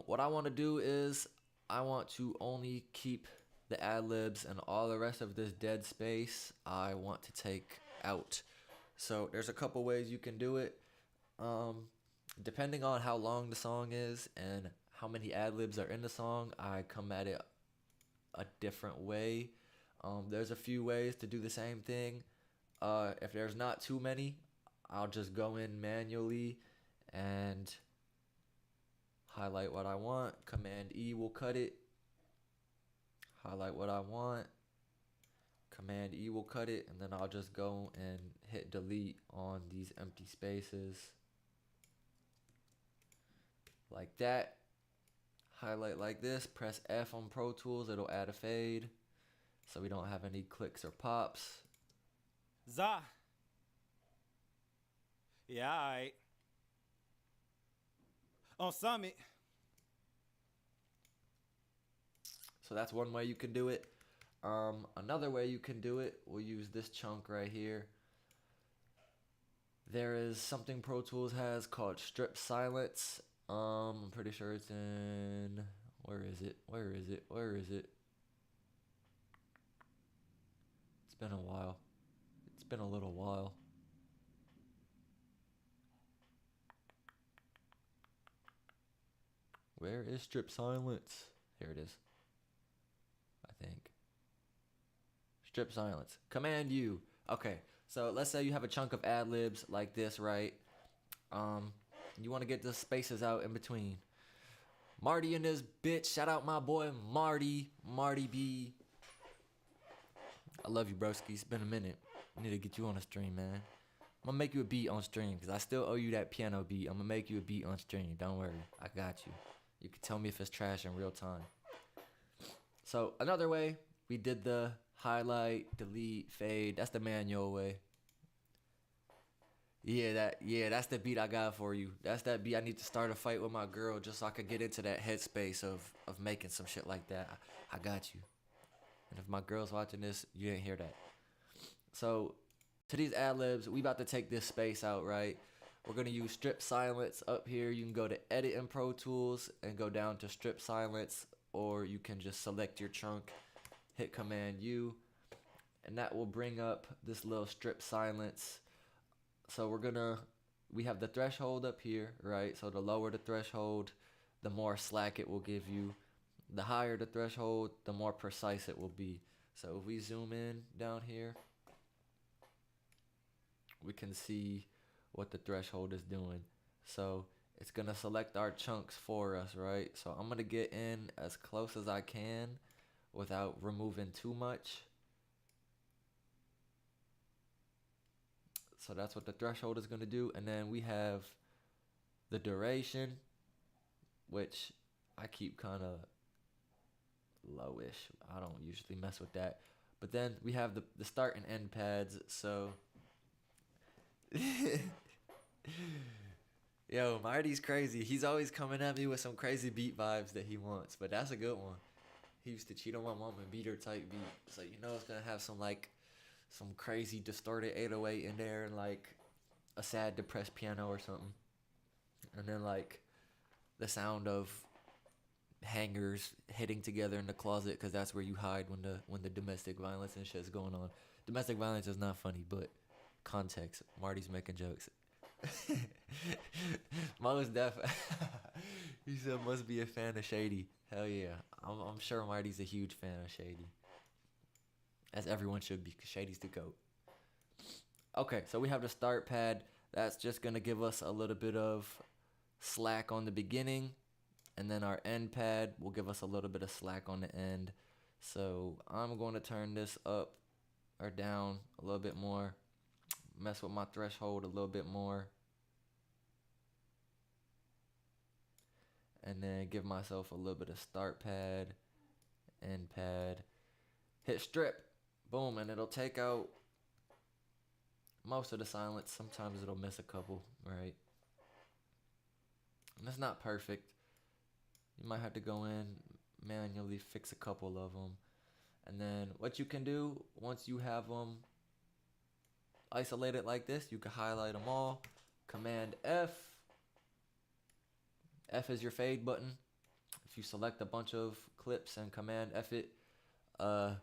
what I want to do is I want to only keep the ad libs, and all the rest of this dead space I want to take out. So there's a couple ways you can do it. Depending on how long the song is and how many ad libs are in the song, I come at it a different way. There's a few ways to do the same thing. If there's not too many, I'll just go in manually and highlight what I want. Command E will cut it. Highlight what I want. Command E will cut it, and then I'll just go and hit delete on these empty spaces. Like that. Highlight like this. Press F on Pro Tools. It'll add a fade, so we don't have any clicks or pops. Yeah, alright. On Summit. So that's one way you can do it. Another way you can do it, we'll use this chunk right here. There is something Pro Tools has called Strip Silence. I'm pretty sure it's in, where is it? It's been a while. It's been a little while. Where is Strip Silence? Here it is, I think. Strip Silence. Command U. Okay, so let's say you have a chunk of ad libs like this, right? You want to get the spaces out in between. Marty in this bitch. Shout out my boy Marty B. I love you, broski. It's been a minute. I need to get you on a stream, man. I'm gonna make you a beat on stream because I still owe you that piano beat. I'm gonna make you a beat on stream. Don't worry, I got you. You can tell me if it's trash in real time. So another way, we did the highlight, delete, fade. That's the manual way. Yeah, that's the beat I got for you. That's that beat I need to start a fight with my girl just so I could get into that headspace of making some shit like that. I got you. And if my girl's watching this, you didn't hear that. So to these ad libs, we about to take this space out, right? We're gonna use Strip Silence up here. You can go to Edit in Pro Tools and go down to Strip Silence, or you can just select your chunk, hit Command U, and that will bring up this little Strip Silence. So we have the threshold up here, right? So the lower the threshold, the more slack it will give you. The higher the threshold, the more precise it will be. So if we zoom in down here, we can see what the threshold is doing. So it's gonna select our chunks for us, right? So I'm gonna get in as close as I can without removing too much. So that's what the threshold is gonna do. And then we have the duration, which I keep kind of lowish. I don't usually mess with that. But then we have the start and end pads. So yo, Marty's crazy. He's always coming at me with some crazy beat vibes that he wants, but that's a good one. He used to cheat on my mom and beat her type beat, so you know it's gonna have some crazy distorted 808 in there and like a sad depressed piano or something, and then like the sound of hangers hitting together in the closet because that's where you hide when the domestic violence and shit's going on. Domestic violence is not funny, but context. Marty's making jokes. Most def. He said must be a fan of Shady. Hell yeah. I'm sure Marty's a huge fan of Shady. As everyone should be, because Shady's the GOAT. Okay, so we have the start pad. That's just going to give us a little bit of slack on the beginning. And then our end pad will give us a little bit of slack on the end. So I'm going to turn this up or down a little bit more. Mess with my threshold a little bit more. And then give myself a little bit of start pad, end pad. Hit strip. Boom, and it'll take out most of the silence. Sometimes it'll miss a couple, right? And it's not perfect. You might have to go in, manually fix a couple of them. And then what you can do once you have them isolated like this, you can highlight them all. Command F. F is your fade button. If you select a bunch of clips and Command F it, oh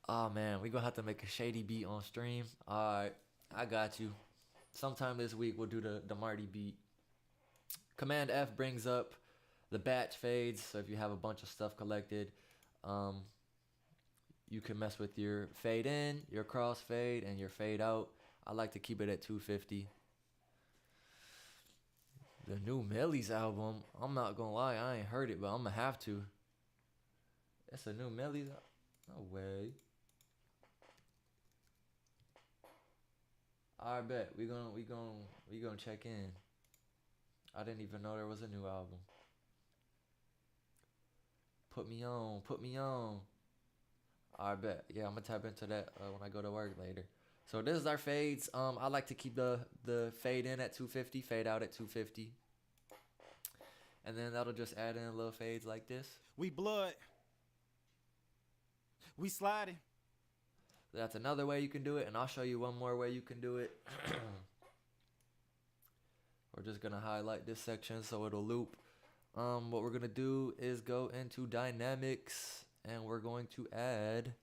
man, we gonna have to make a shady beat on stream. Alright, I got you. Sometime this week we'll do the Marty beat. Command F brings up the batch fades. So if you have a bunch of stuff collected, you can mess with your fade in, your cross fade, and your fade out. I like to keep it at 250. The new Millie's album, I'm not gonna lie, I ain't heard it, but I'm gonna have to. It's a new Millie's. No way. I bet we gonna check in. I didn't even know there was a new album. Put me on. I bet. Yeah, I'm gonna tap into that when I go to work later. So this is our fades. I like to keep the fade in at 250, fade out at 250. And then that'll just add in little fades like this. We blood. We sliding. That's another way you can do it, and I'll show you one more way you can do it. We're just gonna highlight this section so it'll loop. What we're gonna do is go into dynamics, and we're going to add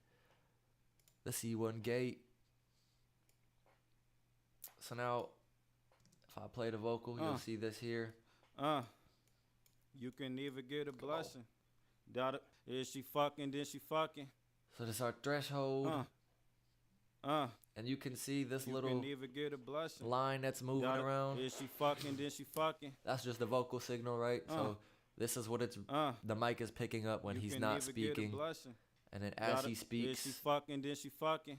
the C1 gate. So now, if I play the vocal, you'll see this here. You can never get a blessing. Doubt it. Is she fucking? Then she fucking. So this is our threshold. And you can see this little line that's moving around. Is she fucking? Then she fucking. That's just the vocal signal, right? So this is what it's the mic is picking up when he's not speaking. And then as he speaks, is she fucking? Then she fucking.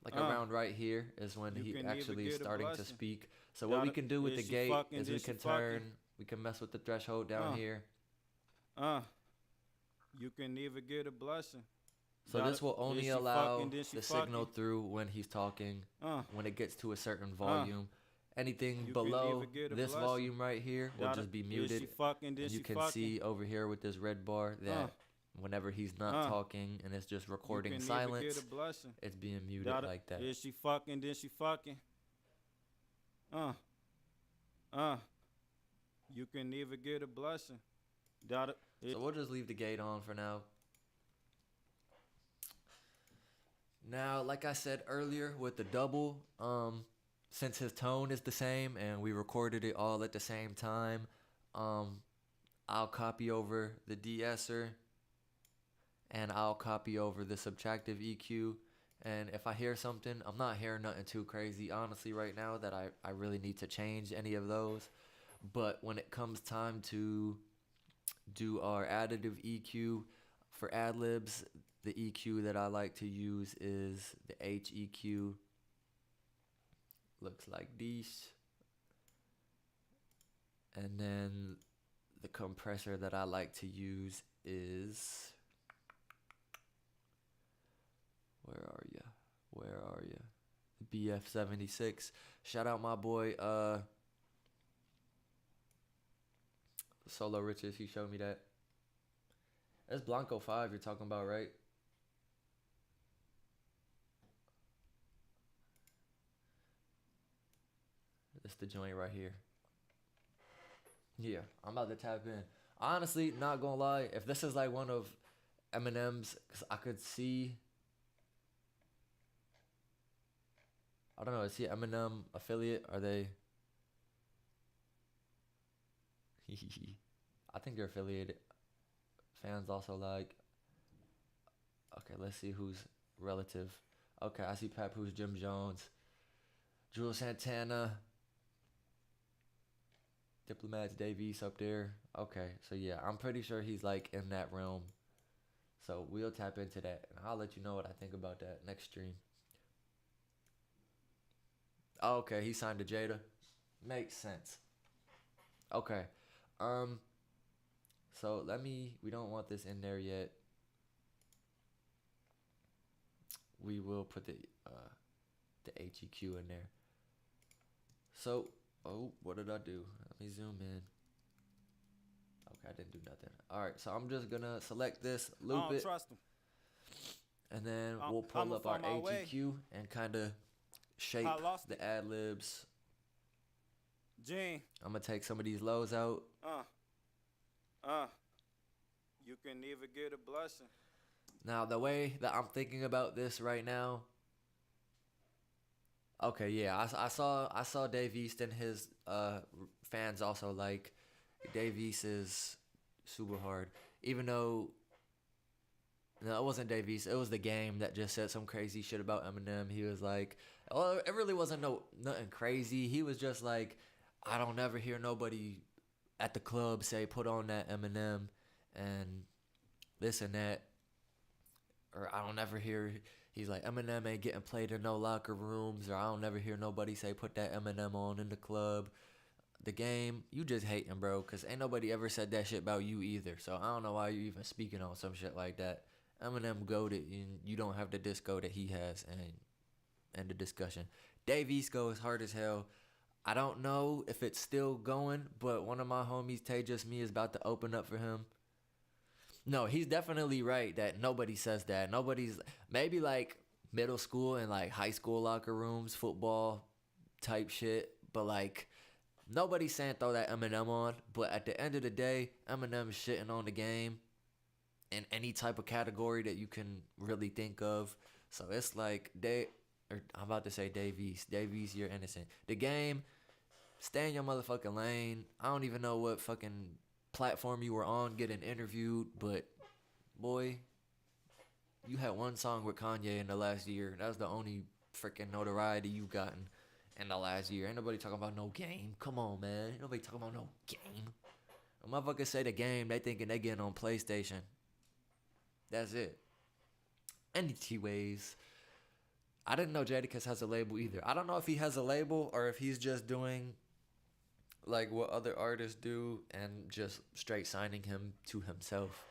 Like around right here is when he actually is starting to speak. So what we can do with the gate is we can turn, we can mess with the threshold down here. You can never get a blessing. So this will only allow the signal through when he's talking. When it gets to a certain volume, anything below this volume right here will just be muted. And you can see over here with this red bar that whenever he's not talking and it's just recording silence, it's being muted like that. Is she fucking? Then she fucking. You can never get a blessing. So we'll just leave the gate on for now. Now, like I said earlier with the double, since his tone is the same and we recorded it all at the same time, I'll copy over the de-esser and I'll copy over the subtractive EQ. And if I hear something, I'm not hearing nothing too crazy, honestly, right now that I really need to change any of those. But when it comes time to do our additive EQ for ad-libs, the EQ that I like to use is the HEQ. Looks like this. And then the compressor that I like to use is... Where are you? The BF76. Shout out my boy, Solo Riches. He showed me that. That's Blanco 5 you're talking about, right? It's the joint right here. Yeah, I'm about to tap in. Honestly, not gonna lie, if this is like one of Eminem's, cause I could see, I don't know, is he Eminem affiliate? Are they? I think they're affiliated. Fans also like. Okay, let's see who's relative. Okay, I see Papoose, Jim Jones, Jules Santana, Diplomats, Davies up there. Okay, so yeah, I'm pretty sure he's like in that realm. So we'll tap into that, and I'll let you know what I think about that next stream. Oh, okay, he signed to Jada. Makes sense. Okay. So we don't want this in there yet. We will put the HEQ in there. So, oh, what did I do? Let me zoom in. I didn't do nothing. All right, so I'm just gonna select this, loop I don't it, trust him. and then we'll pull up our AGQ and kind of shape the ad libs. Gene. I'm gonna take some of these lows out. You can neither get a blessing. Now the way that I'm thinking about this right now. Okay, yeah, I saw Dave East and his fans also like Dave East is super hard. Even though no, it wasn't Dave East, it was the game that just said some crazy shit about Eminem. He was like, oh, it really wasn't nothing crazy. He was just like, I don't ever hear nobody at the club say put on that Eminem and this and that. Or I don't ever hear, he's like, Eminem ain't getting played in no locker rooms. Or I don't ever hear nobody say put that Eminem on in the club. The game, you just hating, bro. Because ain't nobody ever said that shit about you either. So I don't know why you even speaking on some shit like that. Eminem goated, and you don't have the disco that he has and the discussion. Dave East goes hard as hell. I don't know if it's still going, but one of my homies, Tay Just Me, is about to open up for him. No, he's definitely right that nobody says that. Nobody's, maybe like middle school and like high school locker rooms, football type shit, but like nobody's saying throw that Eminem on. But at the end of the day, Eminem's shitting on the game in any type of category that you can really think of. So it's like I'm about to say Dave East. Dave East, you're innocent. The game, stay in your motherfucking lane. I don't even know what fucking platform you were on getting interviewed, but boy, you had one song with Kanye in the last year. That was the only freaking notoriety you've gotten in the last year. Ain't nobody talking about no game. Come on, man. Ain't nobody talking about no game. When motherfuckers say the game, they thinking they getting on PlayStation. That's it. Anyways, I didn't know Jadakiss has a label either. I don't know if he has a label or if he's just doing like what other artists do and just straight signing him to himself.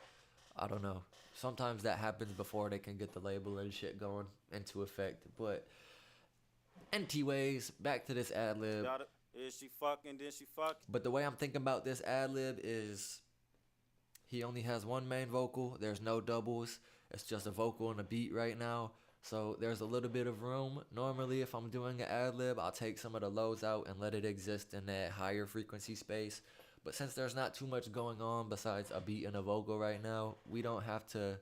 I don't know. Sometimes that happens before they can get the label and shit going into effect. But anyways, back to this ad lib. Is she fucking? Then she fucking. But the way I'm thinking about this ad lib is he only has one main vocal. There's no doubles. It's just a vocal and a beat right now. So there's a little bit of room. Normally, if I'm doing an ad lib, I'll take some of the lows out and let it exist in that higher frequency space. But since there's not too much going on besides a beat and a vocal right now, we don't have to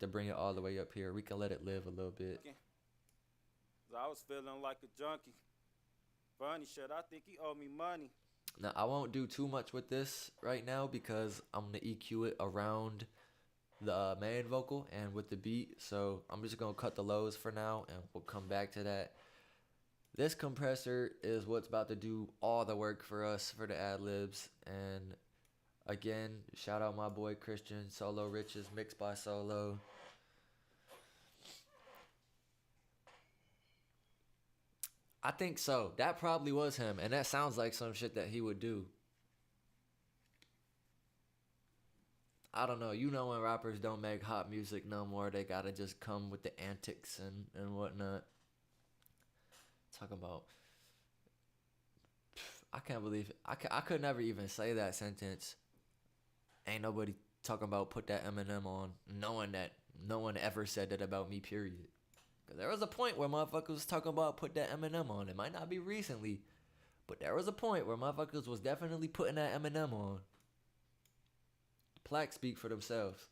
bring it all the way up here. We can let it live a little bit. I was feeling like a junkie. Funny shit, I think he owed me money. Now, I won't do too much with this right now because I'm going to EQ it around the main vocal and with the beat. So I'm just going to cut the lows for now and we'll come back to that. This compressor is what's about to do all the work for us for the ad-libs. And again, shout out my boy Christian, Solo Riches, mixed by Solo. I think so. That probably was him. And that sounds like some shit that he would do. I don't know. You know when rappers don't make hot music no more, they gotta just come with the antics and whatnot. Talking about... I can't believe it. I could never even say that sentence. Ain't nobody talking about put that Eminem on, knowing that no one ever said that about me, period. Because there was a point where motherfuckers was talking about put that Eminem on. It might not be recently, but there was a point where motherfuckers was definitely putting that Eminem on. Plaques speak for themselves.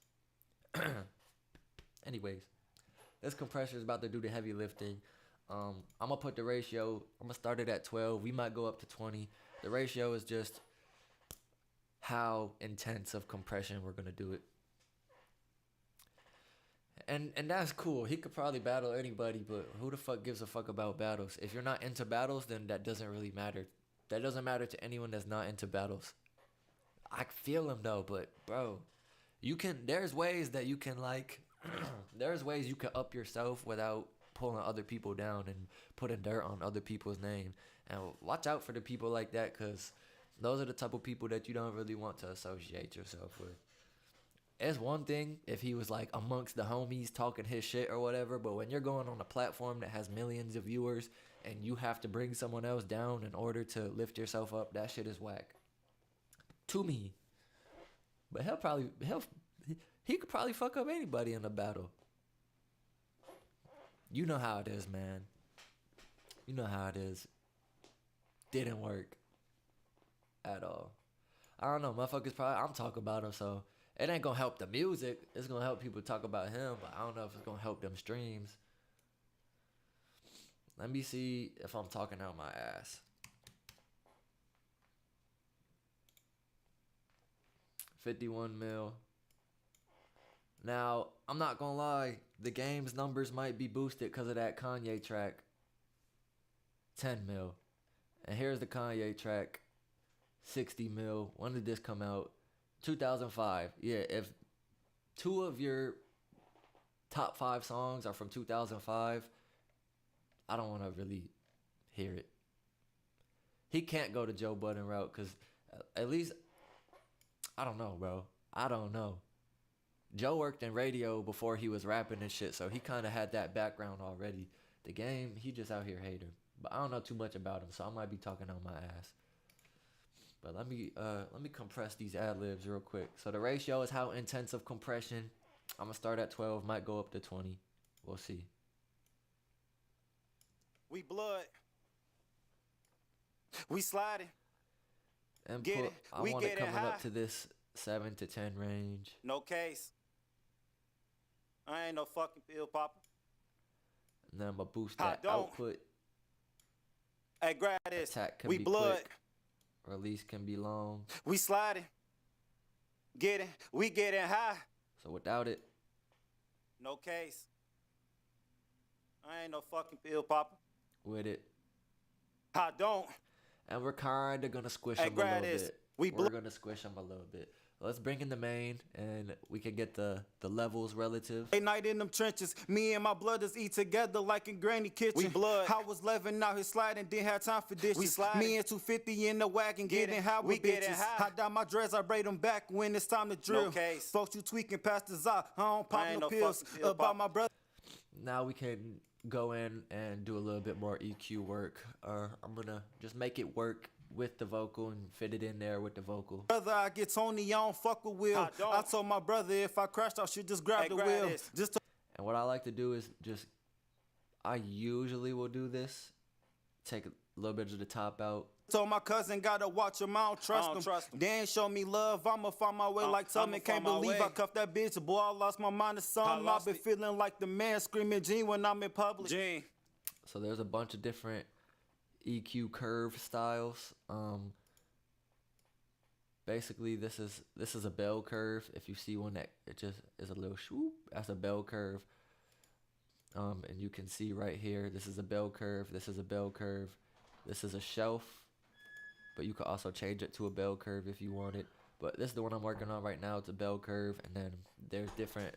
Anyways, this compressor is about to do the heavy lifting. I'm going to put the ratio, I'm going to start it at 12. We might go up to 20. The ratio is just how intense of compression we're going to do it. And that's cool. He could probably battle anybody, but who the fuck gives a fuck about battles? If you're not into battles, then that doesn't really matter. That doesn't matter to anyone that's not into battles. I feel him though, but bro, there's ways that you can like, there's ways you can up yourself without pulling other people down and putting dirt on other people's name. And watch out for the people like that, because those are the type of people that you don't really want to associate yourself with. It's one thing if he was like amongst the homies talking his shit or whatever, but when you're going on a platform that has millions of viewers and you have to bring someone else down in order to lift yourself up, that shit is whack. To me. But he could probably fuck up anybody in a battle. You know how it is, man. You know how it is. Didn't work at all. I don't know, motherfuckers probably, I'm talking about him, so it ain't gonna help the music. It's gonna help people talk about him, but I don't know if it's gonna help them streams. Let me see if I'm talking out my ass. 51 mil. Now, I'm not gonna lie, the game's numbers might be boosted because of that Kanye track. 10 mil. And here's the Kanye track. 60 mil. When did this come out? 2005. Yeah, if 2 of your top 5 songs are from 2005, I don't want to really hear it. He can't go to Joe Budden route because at least, I don't know, bro. I don't know. Joe worked in radio before he was rapping and shit, so he kind of had that background already. The game, he just out here hating. But I don't know too much about him, so I might be talking on my ass. But let me compress these ad-libs real quick. So the ratio is how intense of compression. I'm going to start at 12, might go up to 20. We'll see. We blood. We sliding. And Get it. I We want it getting coming high. up to this 7 to 10 range. No case. I ain't no fucking pill popper. And then I'm going to boost I that don't. output. Hey, grab this. Attack can We be blood. quick. Release can be long. We sliding. Get it. We getting high. So without it, No case. I ain't no fucking pill popper. with it. I don't. And we're kind of going to squish Hey, them a grab little this. bit. We We're going to squish them a little bit. Let's bring in the main, and we can get the levels relative. A night in them trenches, me and my brothers eat together like in granny kitchen. We blood. I was living out here sliding, didn't have time for dishes. We sliding. Me and 250 in the wagon, getting high with bitches. Getting high. I dye my dreads, I braid them back when it's time to drill. No case. Folks, you tweaking past the eye. I don't pop no pills about my brother. Now we can go in and do a little bit more EQ work. I'm going to just make it work with the vocal and fit it in there with the vocal. Brother, I get Tony, I don't fuck with Will. I told my brother if I crashed, I should just grab the wheel. And what I like to do is I usually will do this. Take a little bit of the top out. Told my cousin, gotta watch him, I don't trust him. They ain't show me love, I'ma find my way like Tubman. Can't believe I cuffed that bitch, boy, I lost my mind or something. I've been feeling like the man screaming Gene when I'm in public. Gene. So there's a bunch of different EQ curve styles. Basically this is a bell curve. If you see one that it just is a little swoop, that's a bell curve. And you can see right here, this is a bell curve, this is a bell curve, this is a shelf, but you could also change it to a bell curve if you want it. But this is the one I'm working on right now. It's a bell curve, and then there's different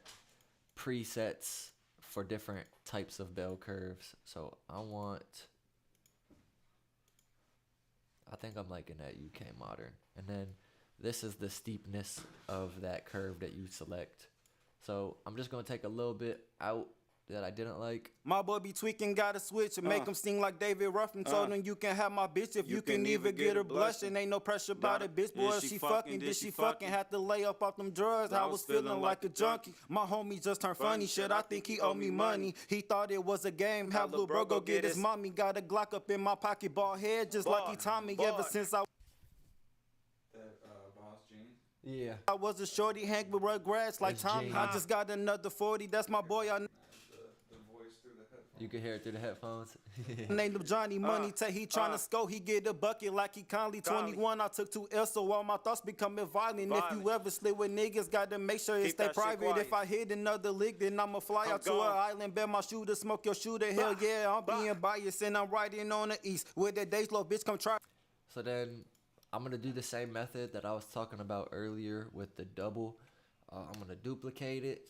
presets for different types of bell curves. So I think I'm liking that UK modern. And then this is the steepness of that curve that you select. So I'm just going to take a little bit out that I didn't like. My boy be tweaking, got a switch and make him sing like David Ruffin. Told him you can have my bitch if you can even get her blushing. Ain't no pressure about it, bitch. Boy, if she fucking, did she fucking had to lay up off them drugs? I was feeling like a junkie. My homie just turned funny shit. I think he owe me money. He thought it was a game. Have little bro go get his mommy. Got a Glock up in my pocket, bald head just like he Tommy. Ever since I Yeah. I was a shorty, hang with Rugrats like Tommy. I just got another 40. That's my boy. You can hear it through the headphones. Named him Johnny Money. He tryna score, he get a bucket like he Conley. 21, I took 2 L's, so all my thoughts becoming violent. If you ever slip with niggas, gotta make sure it stay private. If I hit another lick, then I'ma fly out to an island, bet my shooter, smoke your shooter. Hell yeah, I'm being biased and I'm riding on the east. Where that day slow bitch come try. So then I'm gonna do the same method that I was talking about earlier with the double. I'm gonna duplicate it.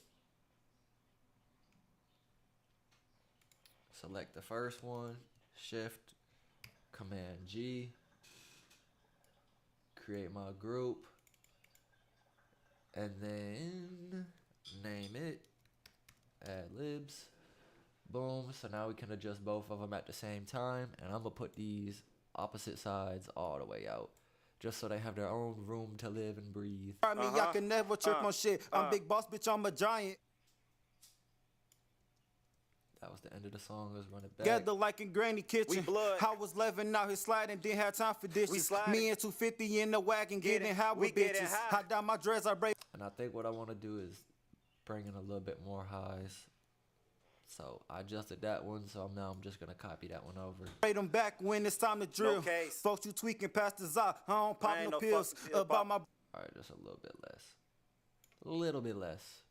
Select the first one, Shift, Command G, create my group, and then name it, add libs, boom. So now we can adjust both of them at the same time, and I'm gonna put these opposite sides all the way out, just so they have their own room to live and breathe. I mean, y'all can never trip on shit. I'm big boss, bitch, I'm a giant. That was the end of the song. Let's run it back. Together like in Granny Kitchen. We blood. I was 11 out here sliding, didn't have time for dishes. We sliding. Me and 250 in the wagon, getting high with getting bitches. high. I down my dreads, I break. And I think what I want to do is bring in a little bit more highs. So I adjusted that one, so now I'm just going to copy that one over. Straight them back when it's time to drill. No case. Folks, you tweaking past the eye. I don't pop ain't no no pills fucking pill about my. All right, just a little bit less. A little bit less.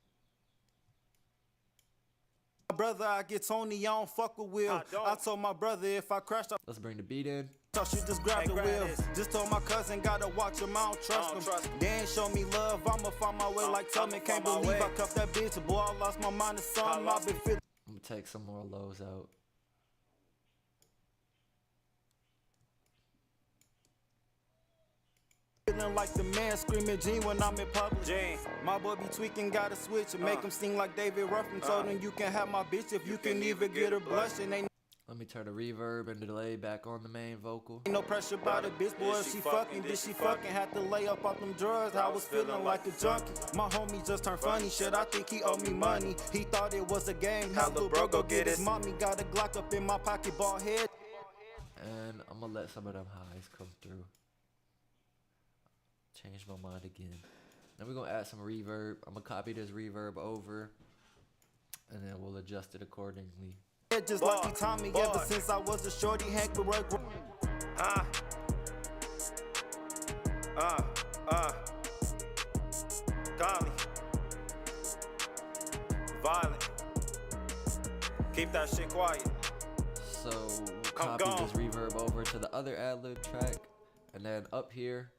Brother, I get Tony, I don't fuck with Will. I told my brother if I crashed, Let's bring the beat in. I should just grab the grab wheel. this. Just told my cousin, gotta watch him, I don't trust him. They ain't show me love, I'ma find my way like Tubman. Can't find my believe way. I cuffed that bitch, boy, I lost my mind to something. I've been feeling. I'm going to take some more lows out. Feeling like the man screaming G when I'm in public. Gene. My boy be tweaking, gotta switch and make him sing like David Ruffin. Told him you can have my bitch if you can even get her blushing. Ain't Let me turn the reverb and the delay back on the main vocal. no pressure by the bitch, boy. If she fucking, did she fucking had to lay up off them drugs? I was feeling like a junkie. My homie just turned funny shit. I think he owed me money. He thought it was a game. How little bro go get his mommy? Got a Glock up in my pocket, bald head. And I'm going to let some of them highs come through. Change my mind again. Then we're going to add some reverb. I'm going to copy this reverb over. And then we'll adjust it accordingly. Just like he taught me ever since I was a shorty. Hank with work. Golly. Violent. Keep that shit quiet. So copy this reverb over to the other ad-lib track. And then up here,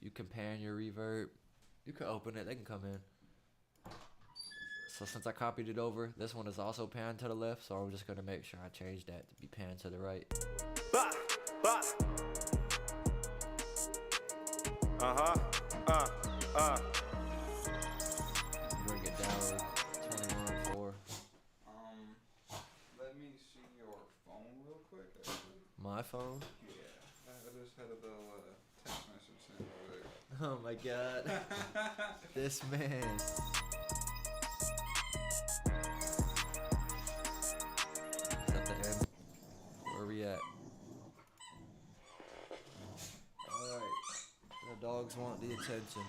you can pan your reverb. You can open it. They can come in. So since I copied it over, this one is also panned to the left. So I'm just going to make sure I change that to be panned to the right. Bah, bah. Bring it down 21.4. Let me see your phone real quick, actually. My phone? Yeah. I just had a little text message sent over there. Oh my god. This man. Is that the end? Where we at? Alright. The dogs want the attention.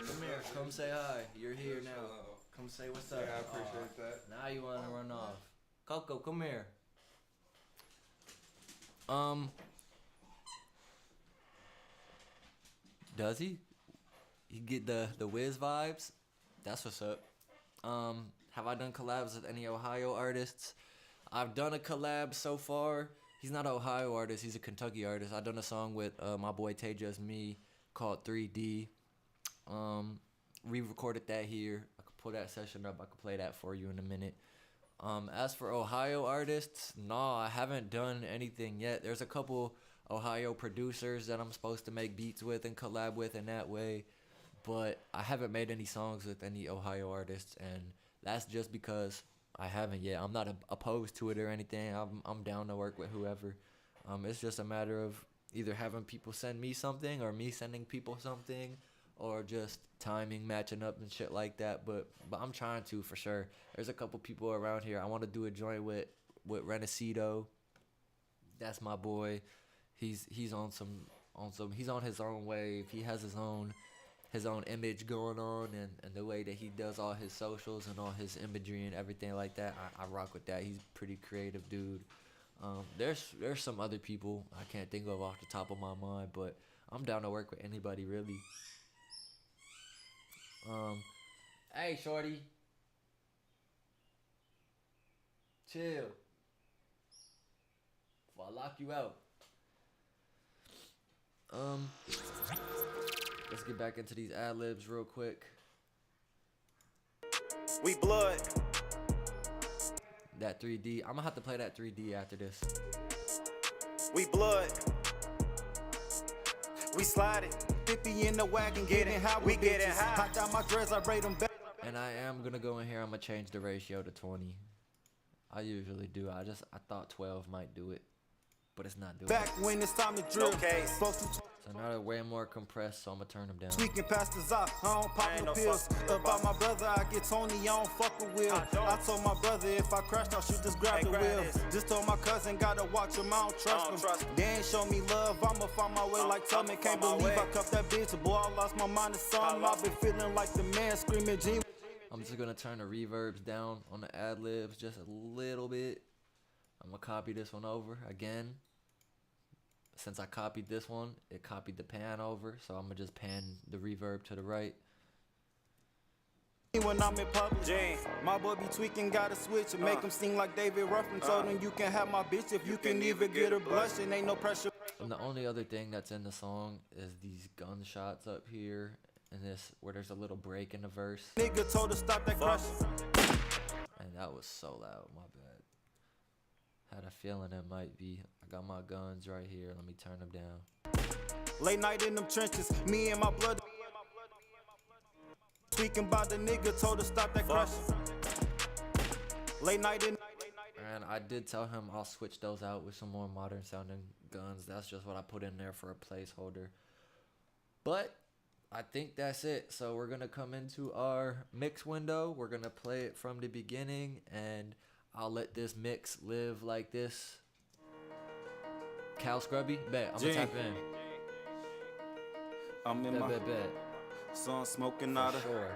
Come here, come say hi. You're here now. Come say what's up. Yeah, I appreciate that. Now you want to run off. Coco, come here. Does he? He get the Wiz vibes? That's what's up. Have I done collabs with any Ohio artists? I've done a collab so far. He's not an Ohio artist. He's a Kentucky artist. I've done a song with my boy Tay Just Me called 3D. We recorded that here. I could pull that session up. I could play that for you in a minute. As for Ohio artists, nah, I haven't done anything yet. There's a couple Ohio producers that I'm supposed to make beats with and collab with in that way. But I haven't made any songs with any Ohio artists, and that's just because I haven't yet. I'm not opposed to it or anything. I'm down to work with whoever. It's just a matter of either having people send me something or me sending people something, or just timing matching up and shit like that. But I'm trying to, for sure. There's a couple people around here. I want to do a joint with Renacito. That's my boy. He's on he's on his own wave. He has his own image going on, and the way that he does all his socials and all his imagery and everything like that, I rock with that. He's a pretty creative dude. There's some other people I can't think of off the top of my mind, but I'm down to work with anybody really. Hey shorty, chill before I lock you out. Let's get back into these ad-libs real quick. We blood. That 3D. I'm gonna have to play that 3D after this. We blood. We sliding. 50 in the wagon, getting high. We getting high. Hot down my dreads, I braid them back. And I am gonna go in here. I'm gonna change the ratio to 20. I usually do. I thought 12 might do it. but it's not doing Back it. when it's time to drill. Okay. So now they're way more compressed, so I'm gonna turn them down. Tweaking past the Zop, I don't pop no pills. About my brother, I get Tony, I don't fuck with Will. I told my brother if I crashed, I should just grab the wheel. Just told my cousin, gotta watch him, I don't trust him. They ain't show me love, I'ma find my way like Tubman. Can't believe I cuffed that bitch, boy, I lost my mind to something. I've been feeling like the man screaming G. I'm just gonna turn the reverbs down on the ad-libs just a little bit. I'm gonna copy this one over again. Since I copied this one, it copied the pan over, so I'm gonna just pan the reverb to the right. When I'm in public, my boy be tweaking, gotta switch and make him sing like David Ruffin. Told him you can have my bitch if you can even get her blushing. Ain't no pressure. And the only other thing that's in the song is these gunshots up here, and this where there's a little break in the verse. Nigga told her stop that crush. And that was so loud, my bad. Had a feeling it might be. I got my guns right here. Let me turn them down. Late night in them trenches, me and my blood. Speaking about the nigga told her stop that crush. Late night in. And I did tell him I'll switch those out with some more modern sounding guns. That's just what I put in there for a placeholder. But I think that's it. So we're gonna come into our mix window. We're gonna play it from the beginning, and I'll let this mix live like this. Cal Scrubby, bet. I'm gonna tap in. I'm in bet. Sun smoking out of. Sure.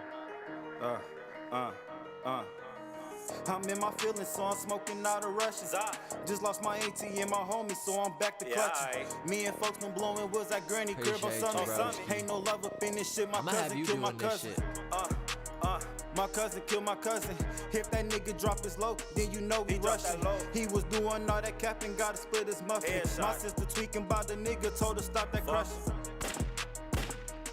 I'm in my feelings, so I'm smoking out of rushes. Just lost my ATM, my homie, so I'm back to clutching. Me and folks been blowing was at Granny crib on Sunday. Ain't no love up in this shit. My cousin killed my cousin. My cousin killed my cousin. If that nigga drop his low, then you know he rushing. He was doing all that capping, gotta split his muffin. My sister tweaking about the nigga, told her stop that crushing.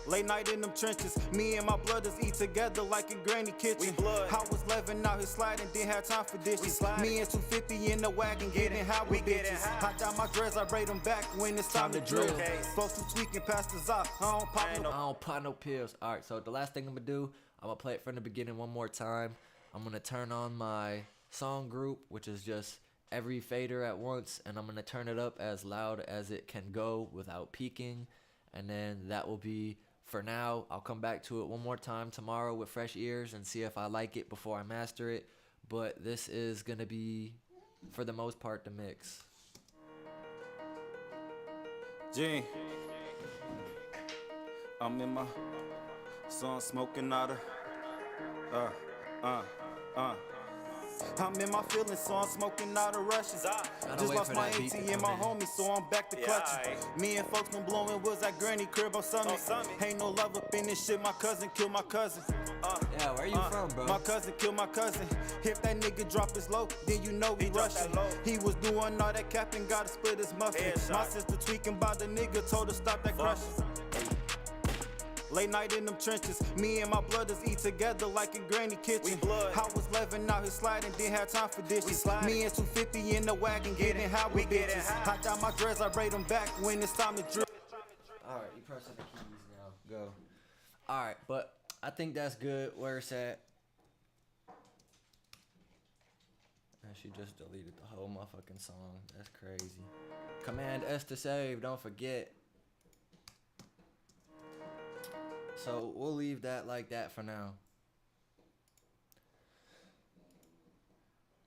Late night in them trenches, me and my brothers eat together like in Granny kitchen. I was 11 out here sliding, didn't have time for dishes. Me and 250 in the wagon, getting how we bitches. I got my dreads, I braid them back when it's time to drill. Folks who tweaking past the Zop, I don't pop no pills. Alright, so the last thing I'm gonna do, I'm gonna play it from the beginning one more time. I'm gonna turn on my song group, which is just every fader at once, and I'm gonna turn it up as loud as it can go without peaking. And then that will be for now. I'll come back to it one more time tomorrow with fresh ears and see if I like it before I master it. But this is going to be, for the most part, the mix. G. I'm in my sun smoking out of. I'm in my feelings, so I'm smoking out of rushes. Just lost my ATM, my homie, so I'm back to clutching. Me and folks been blowing was at Granny crib on Sunday. Ain't no love up in this shit. My cousin killed my cousin. Yeah, where you from, bro? My cousin killed my cousin. If that nigga drop his low, then you know he rushing. He was doing all that capping, gotta split his muffin. My sister tweaking about the nigga, told her stop that crushing. Late night in them trenches, me and my brothers eat together like in Granny kitchen. I was 11 out here sliding, didn't have time for dishes. Me and 250 in the wagon, getting how we bitches. I got my dreads, I braid them back when it's time to drill. Alright, you pressing the keys now. Go. Alright, but I think that's good where it's at. And she just deleted the whole motherfucking song. That's crazy. Command S to save, don't forget. So we'll leave that like that for now.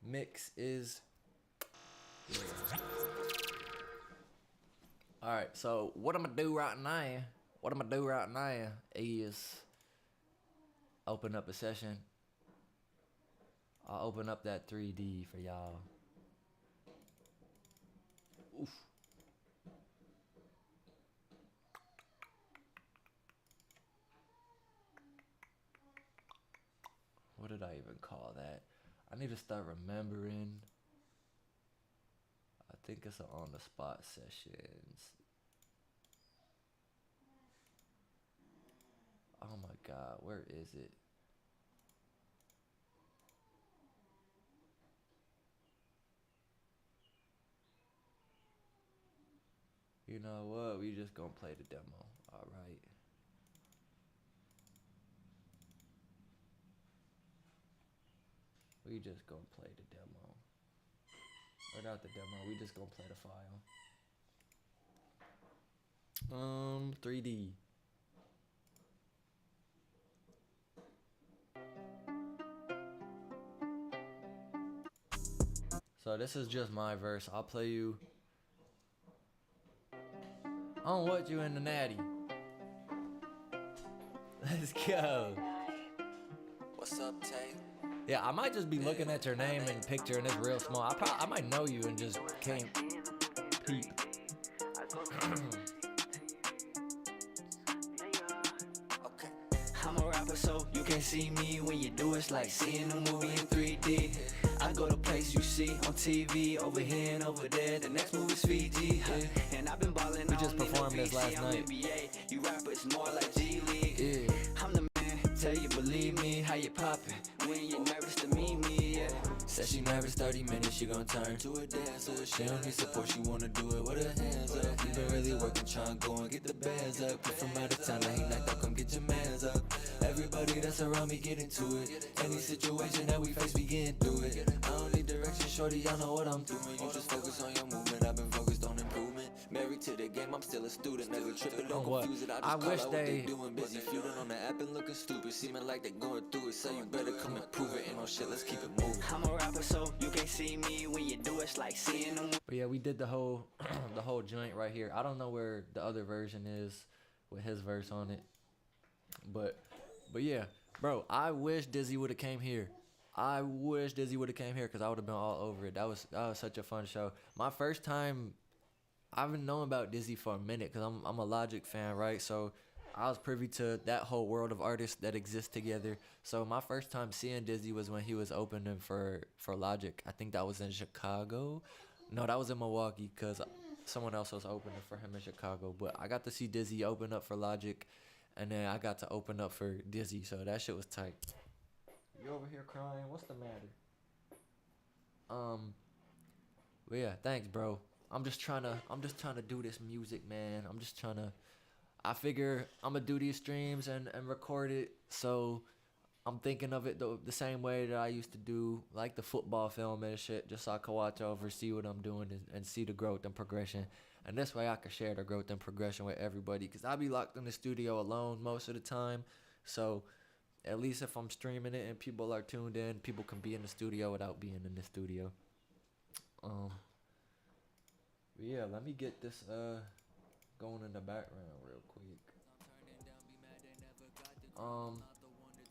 Mix is here. Alright, so what I'm gonna do right now, is open up a session. I'll open up that 3D for y'all. Oof. What did I even call that? I need to start remembering. I think it's an on the spot sessions. Oh my god, where is it? You know what? We just gonna play the demo. Alright. We just gonna play the demo. Or not the demo, we just gonna play the file. 3D. So this is just my verse. I'll play you. I don't want you in the natty. Let's go. What's up, Tay? Yeah, I might just be looking at your name and picture and it's real small. I might know you and just can't peep. Okay. I'm a rapper, so you can't see me when you do it's like seeing a movie in 3D. I go to place you see on TV, over here and over there. The next movie's Fiji, and I've been balling. We just performed this last night. NBA. You rappers more like G League. Yeah. I'm the man. Tell you believe me, how you poppin' when you're nervous to meet me. Yeah. Said she nervous, 30 minutes, she gon' turn to a dancer. She don't need support, she wanna do it with her hands up. We been really working, trying to go and get the bands up. Get from out of town, I ain't knocked out, come get your mans up. Everybody that's around me get into it. Any situation that we face, we getting through it. I don't need direction, shorty, I know what I'm doing. You just focus on your movement, I've been focused on improvement. Married to the game, I'm still a student. Never tripping, don't confuse it. I wish out what they doing. Busy feuding on the app and looking stupid. Seeming like they going through it, so you better come and prove it. Ain't no shit, let's keep it moving. I'm a rapper, so you can't see me when you do it's like seeing them. But yeah, we did the whole the whole joint right here. I don't know where the other version is with his verse on it. But yeah, bro, I wish Dizzy would have came here. I wish Dizzy would have came here because I would have been all over it. That was such a fun show. My first time, I've been knowing about Dizzy for a minute because I'm a Logic fan, right? So I was privy to that whole world of artists that exist together. So my first time seeing Dizzy was when he was opening for Logic. I think that was in Chicago. No, that was in Milwaukee because someone else was opening for him in Chicago. But I got to see Dizzy open up for Logic, and then I got to open up for Dizzy. So that shit was tight. You over here crying? What's the matter? But yeah, thanks, bro. I'm just trying to do this music, man. I figure I'm gonna do these streams and record it. So I'm thinking of it the same way that I used to do, like the football film and shit, just so I can watch over, see what I'm doing, and see the growth and progression. And this way I can share the growth and progression with everybody, because I be locked in the studio alone most of the time. So at least if I'm streaming it and people are tuned in, people can be in the studio without being in the studio. But yeah, let me get this going in the background real quick.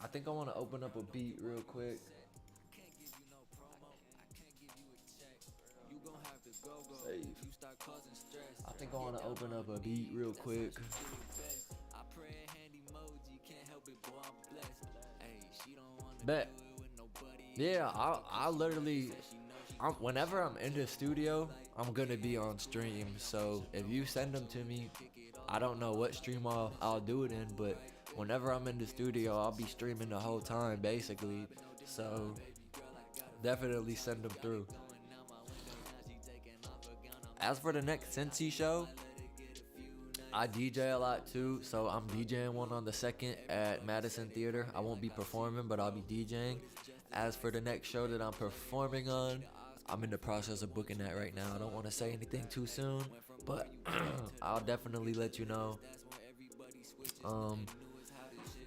I think I want to open up a beat real quick. Save. I think I want to open up a beat real quick. Bet. Yeah, I literally, whenever I'm in the studio, I'm gonna be on stream. So if you send them to me, I don't know what stream I'll do it in, but whenever I'm in the studio, I'll be streaming the whole time basically. So definitely send them through. As for the next Cincy show, I DJ a lot too, so I'm DJing one on the 2nd at Madison Theater. I won't be performing, but I'll be DJing. As for the next show that I'm performing on, I'm in the process of booking that right now. I don't want to say anything too soon, but I'll definitely let you know.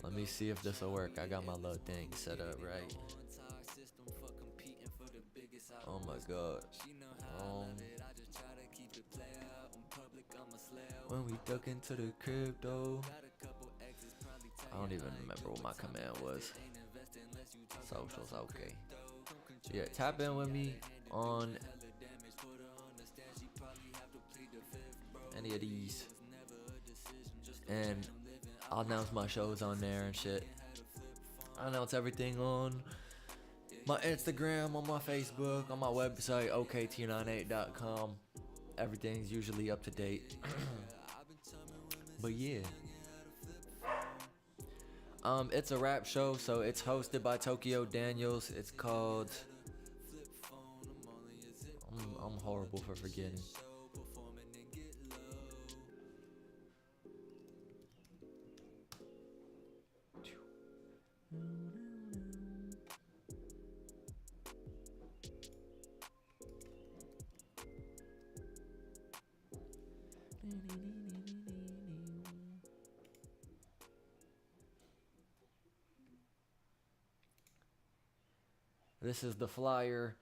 Let me see if this will work. I got my little thing set up right. Oh my god. When we duck into the crypto, I don't even remember what my command was. Socials, okay. Yeah, tap in with me on any of these, and I'll announce my shows on there and shit. I announce everything on my Instagram, on my Facebook, on my website, Okayt98.com. Everything's usually up to date. But yeah, it's a rap show, so it's hosted by Tokyo Daniels. It's called, I'm horrible for forgetting. this is the flyer.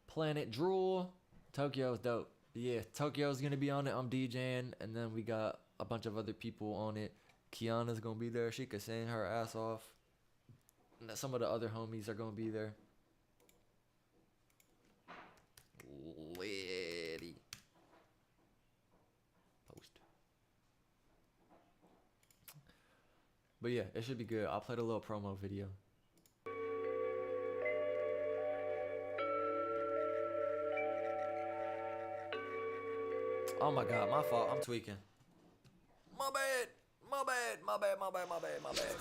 Planet Drool. Tokyo's dope. Yeah, Tokyo's gonna be on it. I'm DJing, and then we got a bunch of other people on it. Kiana's gonna be there. She could sing her ass off. And some of the other homies are gonna be there. Lady. Post. But yeah, it should be good. I'll play the little promo video. Oh my god, my fault. I'm tweaking. My bad. My bad. My bad. My bad. My bad. My bad.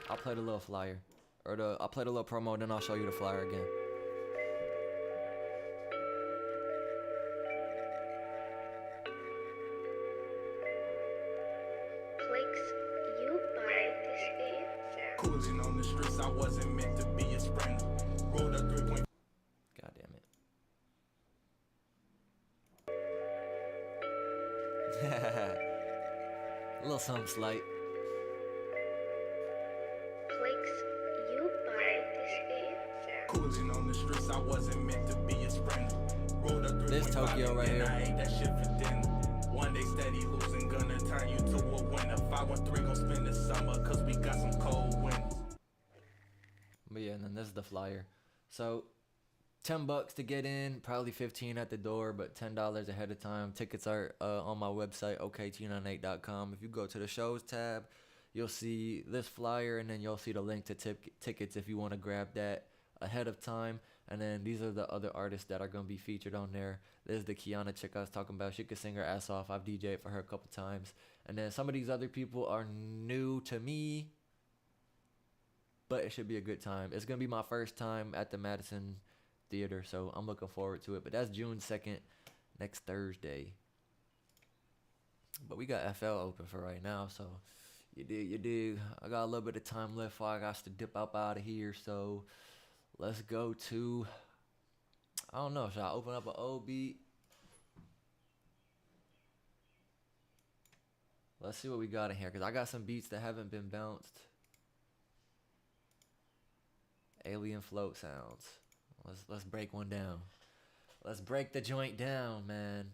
I'll play the little flyer. I'll play the little promo, then I'll show you the flyer again. Cooling on the streets, I wasn't meant to be a sprinter. Rolled a 3 point. God damn it. A little something slight. Cooling on the streets, I wasn't meant to be a sprinter. Rolled a 3 This Tokyo right here. I ate that shit for dinner. One day steady losing, gonna turn you to a winner. 513 gon' spend the summer, cause we got some cold winters. But yeah, and then this is the flyer. So $10 to get in, probably $15 at the door, but $10 ahead of time. Tickets are on my website, Okayt98.com. If you go to the shows tab, you'll see this flyer, and then you'll see the link to tickets if you want to grab that ahead of time. And then these are the other artists that are going to be featured on there. There's the Kiana chick I was talking about. She could sing her ass off. I've DJed for her a couple times. And then some of these other people are new to me, but it should be a good time. It's going to be my first time at the Madison Theater, so I'm looking forward to it. But that's June 2nd, next Thursday. But we got FL open for right now, so you dig. I got a little bit of time left before I got to dip up out of here, so let's go to, I don't know, should I open up an old beat? Let's see what we got in here, because I got some beats that haven't been bounced. Alien float sounds. Let's break one down. Let's break the joint down, man.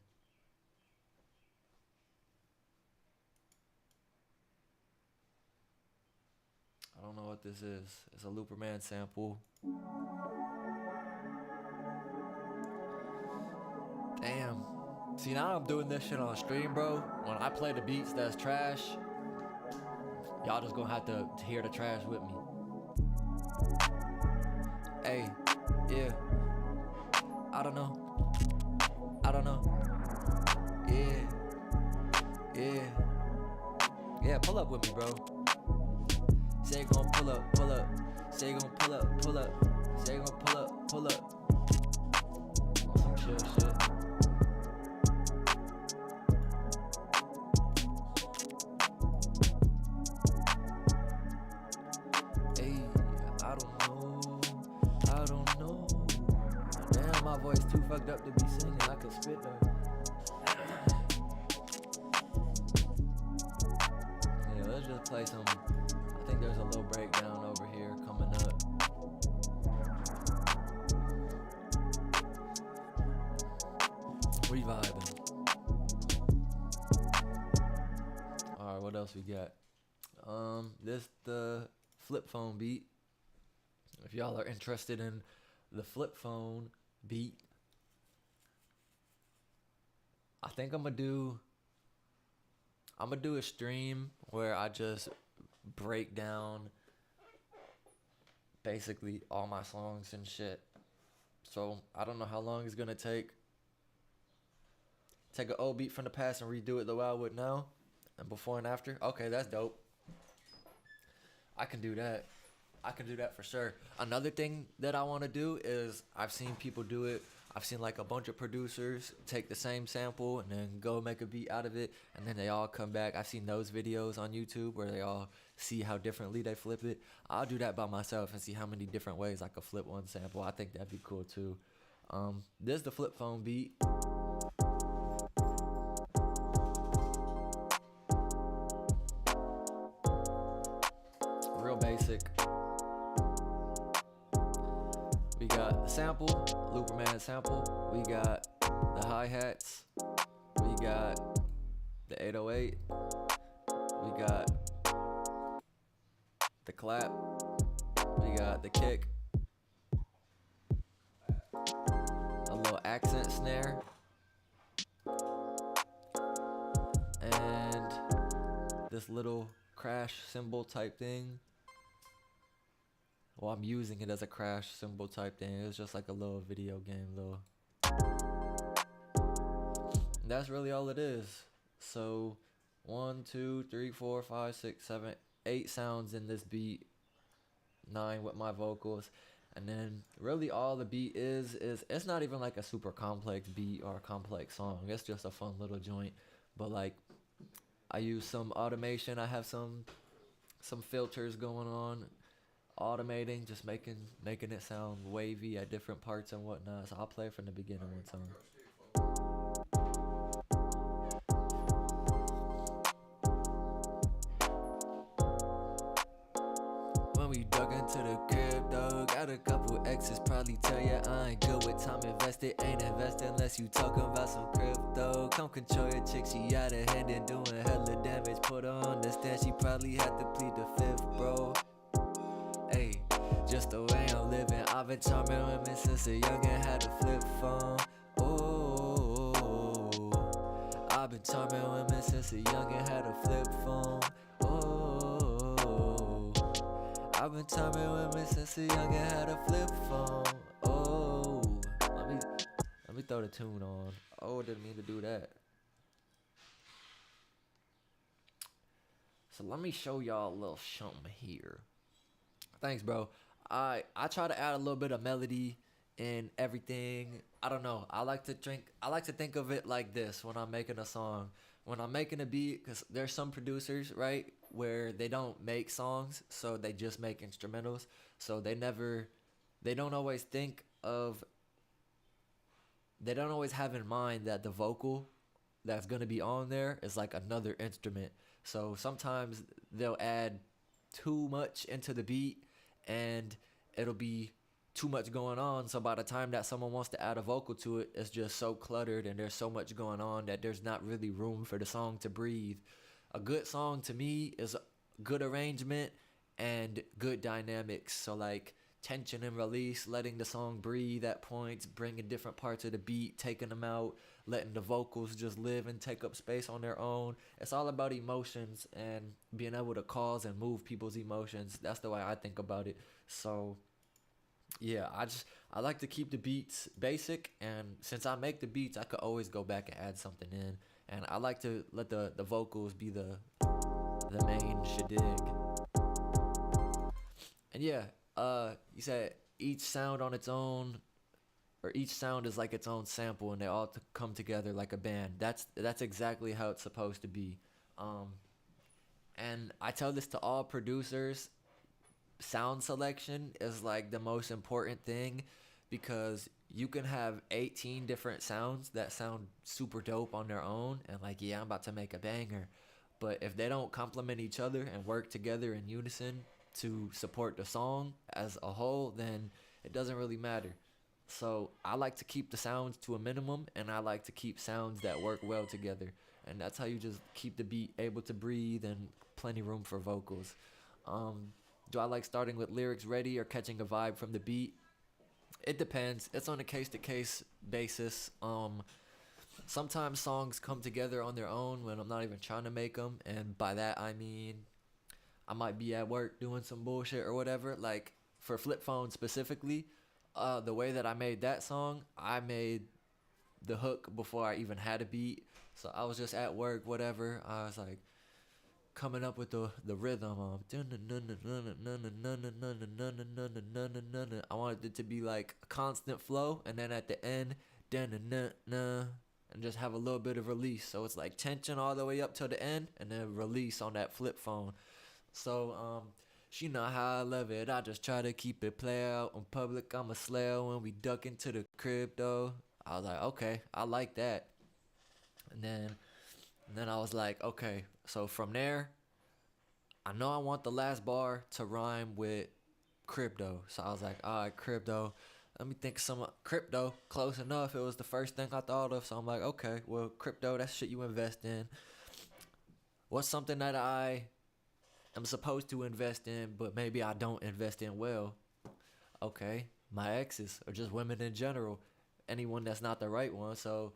I don't know what this is. It's a Looperman sample. Damn. See, now I'm doing this shit on stream, bro. When I play the beats that's trash, y'all just gonna have to hear the trash with me. Hey, yeah. I don't know. Yeah, pull up with me, bro. Say you gon' pull up. Say you gon' pull up. Say you gon' pull up. On some chill shit. Hey, I don't know. Damn, my voice too fucked up to be singing. I could spit though. Yeah, let's just play some. I think there's a little breakdown over here coming up. We vibing. Alright, what else we got? This the flip phone beat. If y'all are interested in the flip phone beat, I think I'm gonna do a stream where I just break down basically all my songs and shit. So I don't know how long it's gonna take. Take an old beat from the past and redo it the way I would now, and before and after. Okay, that's dope. I can do that. I can do that for sure. Another thing that I want to do is, I've seen people do it. I've seen like a bunch of producers take the same sample and then go make a beat out of it, and then they all come back. I've seen those videos on YouTube where they all see how differently they flip it. I'll do that by myself and see how many different ways I could flip one sample. I think that'd be cool too. This is the flip phone beat. Real basic. got the sample, Looperman sample. We got the hi-hats. We got the 808. We got the clap. We got the kick. A little accent snare. And this little crash cymbal type thing. Well, I'm using it as a crash cymbal type thing. It's just like a little video game, little. And that's really all it is. So 1, 2, 3, 4, 5, 6, 7, 8 sounds in this beat. 9 with my vocals. And then really all the beat is it's not even like a super complex beat or a complex song. It's just a fun little joint. But like I use some automation. I have some filters going on, automating, just making it sound wavy at different parts and whatnot. So I'll play from the beginning one time. When we dug into the crib, though, got a couple exes probably tell ya I ain't good with time invested. Ain't invested unless you talking about some crypto. Come control your chick, she out of hand and doing hella damage. Put her on understand, she probably had to plead the fifth, bro. Hey, just the way I'm living. I've been charming women since a youngin' had a flip phone. Oh, I've been charming women since a youngin' had a flip phone. I've been charming women since a youngin' had a flip phone. Oh, let me throw the tune on. Oh, didn't mean to do that. So let me show y'all a little something here. Thanks, bro. I try to add a little bit of melody in everything. I don't know. I like to think of it like this when I'm making a song. When I'm making a beat, because there's some producers, right, where they don't make songs, so they just make instrumentals. So they don't always have in mind that the vocal that's going to be on there is like another instrument. So sometimes they'll add too much into the beat and it'll be too much going on. So by the time that someone wants to add a vocal to it, it's just so cluttered and there's so much going on that there's not really room for the song to breathe. A good song to me is good arrangement and good dynamics. So like tension and release, letting the song breathe at points, bringing different parts of the beat, taking them out, letting the vocals just live and take up space on their own. It's all about emotions and being able to cause and move people's emotions. That's the way I think about it. So yeah, I like to keep the beats basic, and since I make the beats, I could always go back and add something in. And I like to let the vocals be the main shadig. And yeah, you said each sound on its own, or each sound is like its own sample, and they all come together like a band. That's exactly how it's supposed to be. And I tell this to all producers. Sound selection is like the most important thing, because you can have 18 different sounds that sound super dope on their own and like, yeah, I'm about to make a banger, but if they don't complement each other and work together in unison to support the song as a whole, then it doesn't really matter. So I like to keep the sounds to a minimum, and I like to keep sounds that work well together, and that's how you just keep the beat able to breathe and plenty room for vocals. Do I like starting with lyrics ready or catching a vibe from the beat? It depends. It's on a case-to-case basis. Sometimes songs come together on their own when I'm not even trying to make them, and by that I mean I might be at work doing some bullshit or whatever. Like for Flip Phone specifically, the way that I made that song, I made the hook before I even had a beat. So I was just at work, whatever. I was like coming up with the rhythm. I wanted it to be like a constant flow, and then at the end, and just have a little bit of release. So it's like tension all the way up to the end, and then release on that Flip Phone. So she know how I love it. I just try to keep it play out in public. I'm a slayer when we duck into the crib though. I was like, okay, I like that. And then I was like, okay, so from there, I know I want the last bar to rhyme with crypto. So I was like, all right, crypto, let me think of some crypto. Close enough. It was the first thing I thought of. So I'm like, okay, well, crypto, that's shit you invest in. What's something that I am supposed to invest in, but maybe I don't invest in well? Okay, my exes, or just women in general. Anyone that's not the right one. So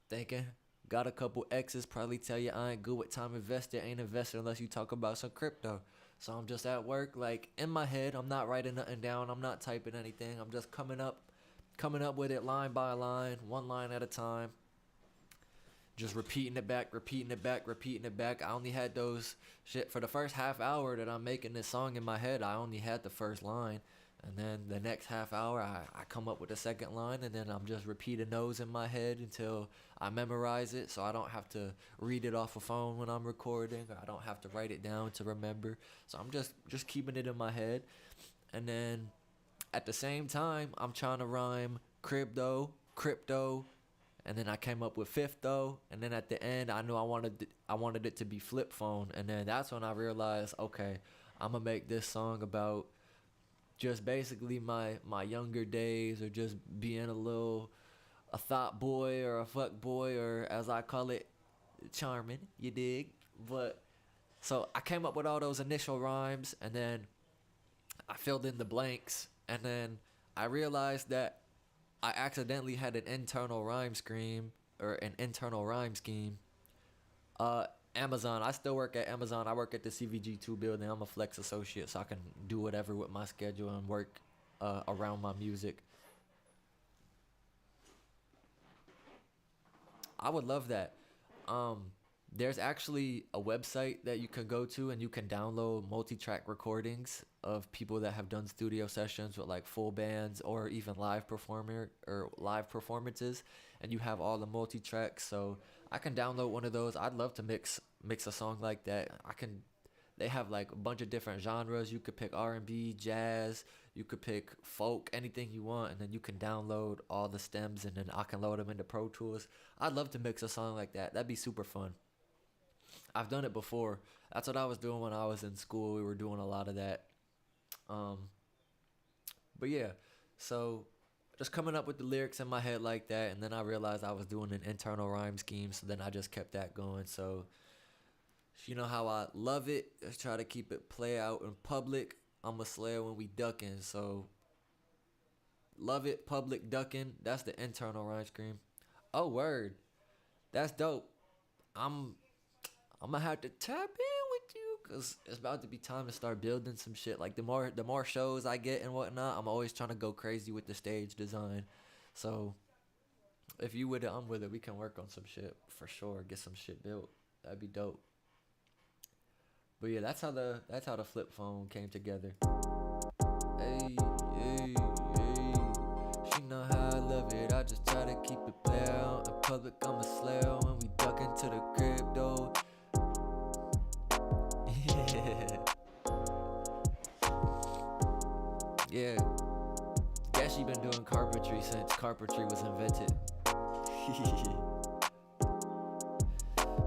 thinking, got a couple exes, probably tell you I ain't good with time invested, ain't invested unless you talk about some crypto. So I'm just at work, like in my head, I'm not writing nothing down, I'm not typing anything, I'm just coming up with it line by line, one line at a time. Just repeating it back. I only had those shit for the first half hour that I'm making this song in my head. I only had the first line. And then the next half hour, I come up with the second line, and then I'm just repeating those in my head until I memorize it, so I don't have to read it off a phone when I'm recording, or I don't have to write it down to remember. So I'm just keeping it in my head. And then at the same time, I'm trying to rhyme crypto, and then I came up with fifth though, and then at the end, I knew I wanted it to be flip phone, and then that's when I realized, okay, I'm gonna make this song about just basically my younger days, or just being a thought boy or a fuck boy, or as I call it, charming, you dig? But so I came up with all those initial rhymes, and then I filled in the blanks, and then I realized that I accidentally had an internal rhyme scheme. Amazon. I still work at Amazon. I work at the CVG2 building. I'm a flex associate, so I can do whatever with my schedule and work around my music. I would love that. There's actually a website that you can go to, and you can download multi-track recordings of people that have done studio sessions with like full bands, or even live performances, and you have all the multi-tracks. So I can download one of those. I'd love to mix a song like that. They have like a bunch of different genres. You could pick R&B, jazz, you could pick folk, anything you want, and then you can download all the stems, and then I can load them into Pro Tools. I'd love to mix a song like that. That'd be super fun. I've done it before. That's what I was doing when I was in school. We were doing a lot of that. But yeah, so just coming up with the lyrics in my head like that, and then I realized I was doing an internal rhyme scheme, so then I just kept that going. So you know how I love it, let's try to keep it play out in public. I'm a slayer when we ducking, so love it, public, ducking, that's the internal rhyme scheme. Oh, word, that's dope. I'm gonna have to tap in with you, because it's about to be time to start building some shit. Like the more shows I get and whatnot, I'm always trying to go crazy with the stage design. So if you with it, I'm with it. We can work on some shit for sure. Get some shit built. That'd be dope. But yeah, that's how the flip phone came together. Hey, hey, hey. She know how I love it. I just try to keep it play out in public. I'm a slayer when we duck into the crib though. Yeah. Guess she been doing carpentry since carpentry was invented.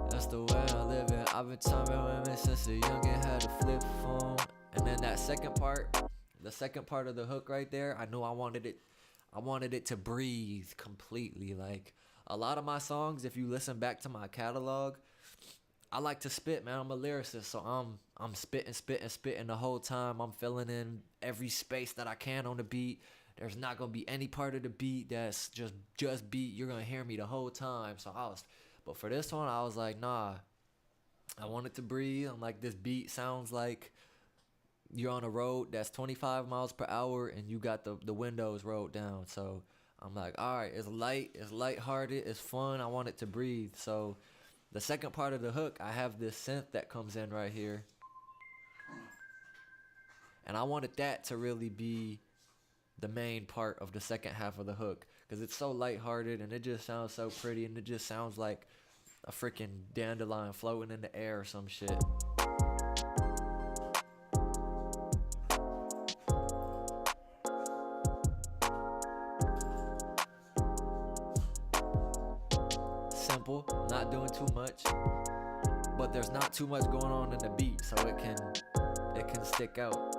That's the way I'm living. I've been timing women since a youngin' had a flip phone. And then that second part, the second part of the hook right there, I knew I wanted it to breathe completely. Like a lot of my songs, if you listen back to my catalog, I like to spit, man. I'm a lyricist, so I'm spitting the whole time. I'm filling in every space that I can on the beat. There's not gonna be any part of the beat that's just beat. You're gonna hear me the whole time. But for this one, I was like, nah, I want it to breathe. I'm like, this beat sounds like you're on a road that's 25 miles per hour and you got the windows rolled down. So I'm like, all right, it's lighthearted, it's fun. I want it to breathe. So the second part of the hook, I have this synth that comes in right here. And I wanted that to really be the main part of the second half of the hook, because it's so lighthearted and it just sounds so pretty, and it just sounds like a freaking dandelion floating in the air or some shit. Simple, not doing too much, but there's not too much going on in the beat, so it can stick out.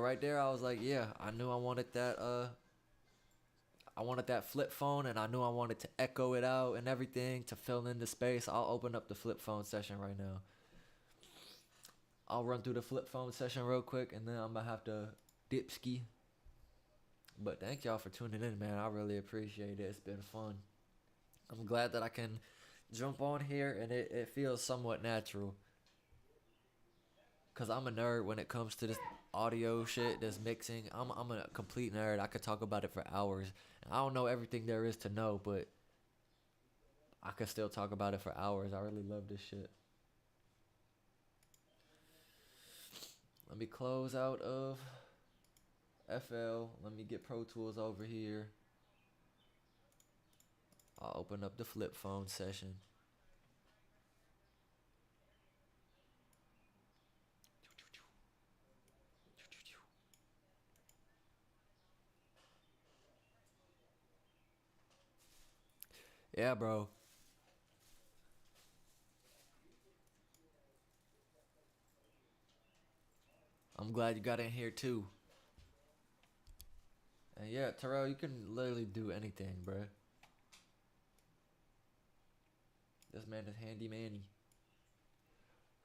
right there, I was like, yeah, I knew I wanted that. I wanted that flip phone, and I knew I wanted to echo it out and everything to fill in the space. I'll open up the flip phone session right now. I'll run through the flip phone session real quick, and then I'm gonna have to dip ski. But thank y'all for tuning in, man. I really appreciate it. It's been fun. I'm glad that I can jump on here, and it feels somewhat natural. Cause I'm a nerd when it comes to this audio shit, this mixing. I'm a complete nerd. I could talk about it for hours. I don't know everything there is to know, but I could still talk about it for hours. I really love this shit. Let me close out of FL. Let me get Pro Tools over here. I'll open up the flip phone session. Yeah, bro. I'm glad you got in here too. And yeah, Terrell, you can literally do anything, bro. This man is handy manny.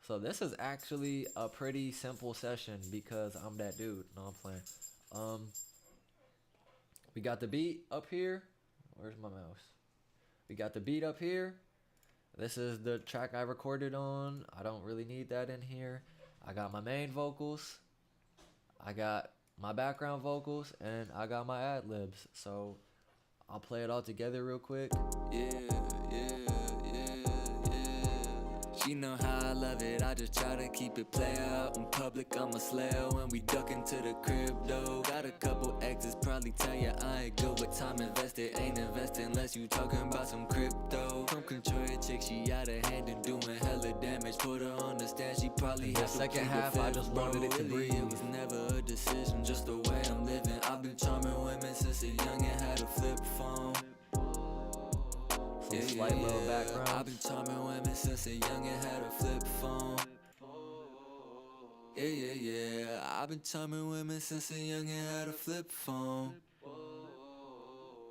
So this is actually a pretty simple session because I'm that dude. No, I'm playing. We got the beat up here. Where's my mouse? We got the beat up here. This is the track I recorded on. I don't really need that in here. I got my main vocals. I got my background vocals, and I got my ad libs. So I'll play it all together real quick. Yeah. She know how I love it, I just try to keep it play out. In public, I'm a slayer when we duck into the crib, though. Got a couple exes, probably tell ya I ain't good with time invested. Ain't invested unless you talking about some crypto. From control your chick, she out of hand and doing hella damage. Put her on the stand, she probably The second half, I just wanted it to breathe. It was never a decision, just the way I'm living. I've been charming women since a youngin' had a flip phone. Some slight little background. I've been charming women since a youngin' had a flip phone. Yeah. I've been charming women since a youngin' had a flip phone.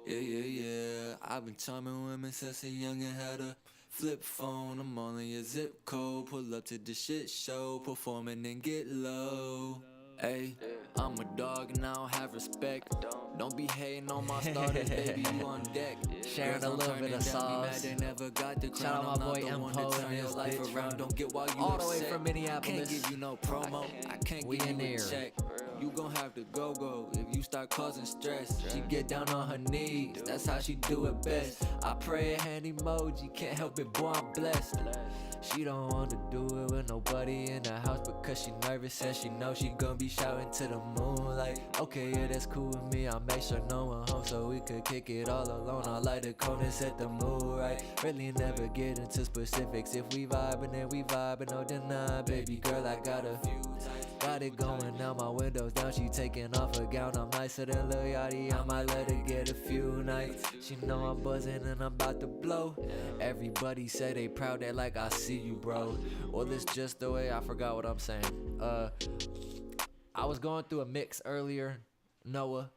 Yeah. I've been charming women since a youngin' had a flip phone. I'm all in your zip code. Pull up to the shit show, performing and get low. Ayy, I'm a dog and I don't have respect. Don't be hating on my starters, baby, you on deck. Sharing a little bit of sauce. They never got the Shout out my boy Empo and his bitch around. Don't get why you all the way upset. from Minneapolis. Can't give you no promo. I can't We give in you a there. check. You gon' have to go if you start causing stress. She get down on her knees, that's how she do it best. I pray a hand emoji, can't help it, boy, I'm blessed. She don't want to do it with nobody in the house because she nervous and she know she gon' be shouting to the moon like, okay, yeah, that's cool with me. I'll make sure no one home so we could kick it all alone. I like the cone and set the mood right. Really never get into specifics. If we vibing, then we vibing, no deny. Baby girl, I got a few types. Got it going now, my windows down. She taking off her gown. I'm nicer than Lil Yachty. I might let her get a few nights. She know I'm buzzing and I'm about to blow. Everybody say they proud, they like I see you, bro. Well, it's just the way I forgot what I'm saying. I was going through a mix earlier, Noah.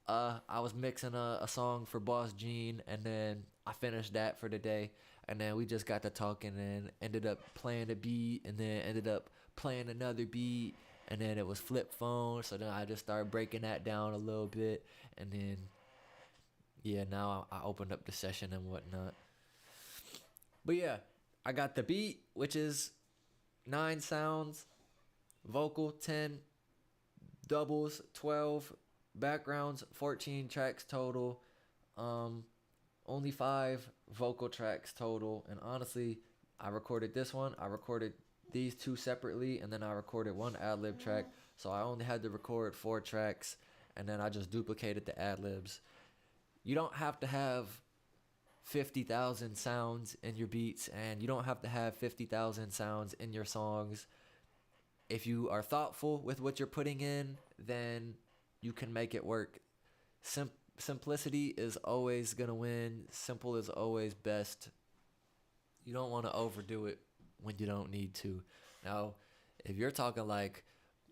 I was mixing a song for Boss Gene, and then I finished that for the day. And then we just got to talking and ended up playing a beat, and then ended up playing another beat, and then it was flip phone. So then I just started breaking that down a little bit, and then yeah, now I opened up the session and whatnot. But yeah, I got the beat, which is 9 sounds, vocal 10, doubles 12, backgrounds 14 tracks total, only 5 vocal tracks total. And honestly, I recorded this one, I recorded these 2 separately, and then I recorded 1 ad-lib track, so I only had to record 4 tracks, and then I just duplicated the ad-libs. You don't have to have 50,000 sounds in your beats, and you don't have to have 50,000 sounds in your songs. If you are thoughtful with what you're putting in, then you can make it work. Simplicity is always gonna win. Simple is always best. You don't want to overdo it when you don't need to. Now, if you're talking like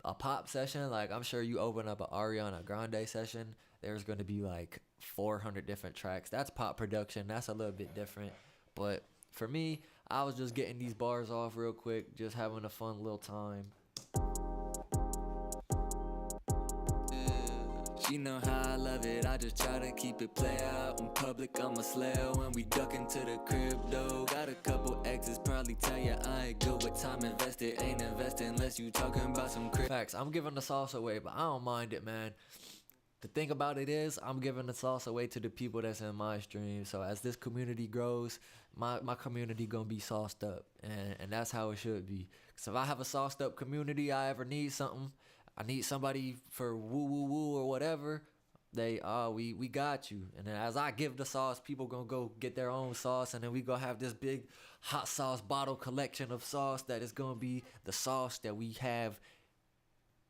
a pop session, like I'm sure you open up an Ariana Grande session, there's going to be like 400 different tracks. That's pop production. That's a little bit different. But for me, I was just getting these bars off real quick, just having a fun little time. She know how I love it, I just try to keep it play out. In public, I'm a slayer when we duck into the crib, though. Got a couple exes, probably tell you I ain't good with time invested. Ain't invested unless you talking about some crib. Facts, I'm giving the sauce away, but I don't mind it, man. The thing about it is, I'm giving the sauce away to the people that's in my stream. So as this community grows, my community gonna be sauced up, and that's how it should be. So if I have a sauced up community, I ever need something, I need somebody for woo woo woo or whatever, we got you. And then as I give the sauce, people gonna go get their own sauce, and then we gonna have this big hot sauce bottle collection of sauce that is gonna be the sauce that we have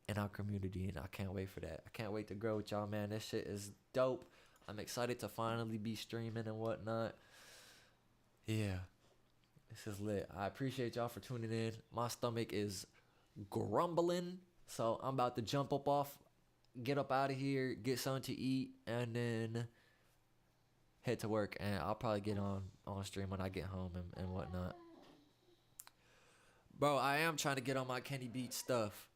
in our community. And I can't wait for that. I can't wait to grow with y'all, man. This shit is dope. I'm excited to finally be streaming and whatnot. Yeah, this is lit. I appreciate y'all for tuning in. My stomach is grumbling, so I'm about to jump up off, get up out of here, get something to eat, and then head to work. And I'll probably get on stream when I get home and whatnot. Bro, I am trying to get on my Kenny Beats stuff.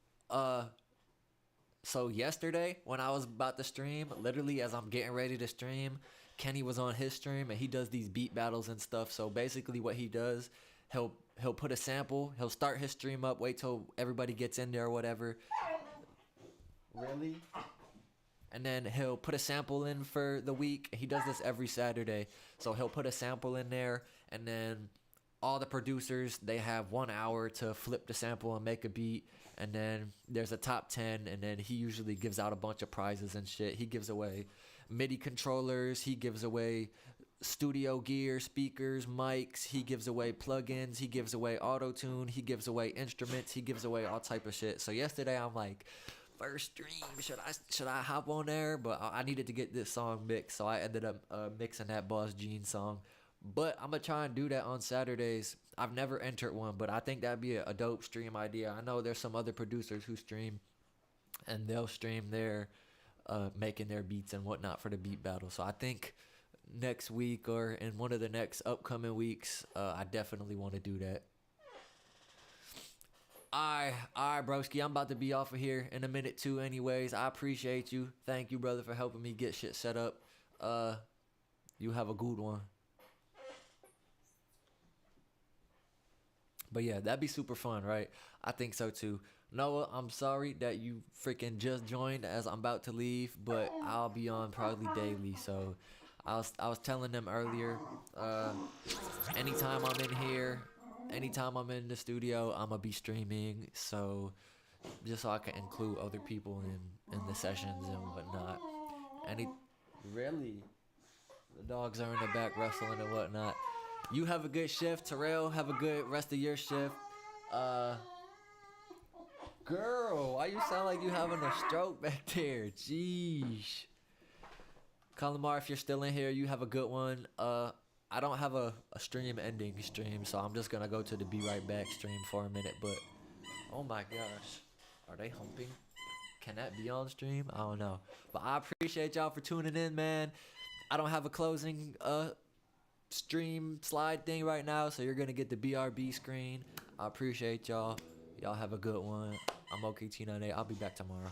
So yesterday when I was about to stream, literally as I'm getting ready to stream, Kenny was on his stream, and he does these beat battles and stuff. So basically what he does, he'll put a sample, he'll start his stream up, wait till everybody gets in there or whatever. Really? And then he'll put a sample in for the week. He does this every Saturday. So he'll put a sample in there, and then all the producers, they have 1 hour to flip the sample and make a beat. And then there's a top 10, and then he usually gives out a bunch of prizes and shit. He gives away MIDI controllers, he gives away studio gear, speakers, mics, he gives away plugins, he gives away auto-tune, he gives away instruments, he gives away all type of shit. So yesterday I'm like, first stream, should I hop on there? But I needed to get this song mixed, so I ended up mixing that Boss Gene song. But I'm gonna try and do that on Saturdays. I've never entered one, but I think that'd be a dope stream idea. I know there's some other producers who stream, and they'll stream their making their beats and whatnot for the beat battle. So I think next week or in one of the next upcoming weeks, I definitely want to do that. Alright, broski, I'm about to be off of here in a minute too anyways. I appreciate you. Thank you, brother, for helping me get shit set up. You have a good one. But yeah, that'd be super fun, right? I think so too. Noah, I'm sorry that you freaking just joined as I'm about to leave, but I'll be on probably daily. So I was telling them earlier, anytime I'm in here, anytime I'm in the studio, I'm gonna be streaming. So just so I can include other people in the sessions and whatnot. Really, the dogs are in the back wrestling and whatnot. You have a good shift, Terrell. Have a good rest of your shift. Girl, why you sound like you having a stroke back there? Jeez. Calamar, if you're still in here, you have a good one. I don't have a stream ending stream, so I'm just gonna go to the Be Right Back stream for a minute. But oh my gosh, are they humping? Can that be on stream? I don't know. But I appreciate y'all for tuning in, man. I don't have a closing stream slide thing right now, so you're gonna get the BRB screen. I appreciate y'all. Y'all have a good one. I'm Okayt98. I'll be back tomorrow.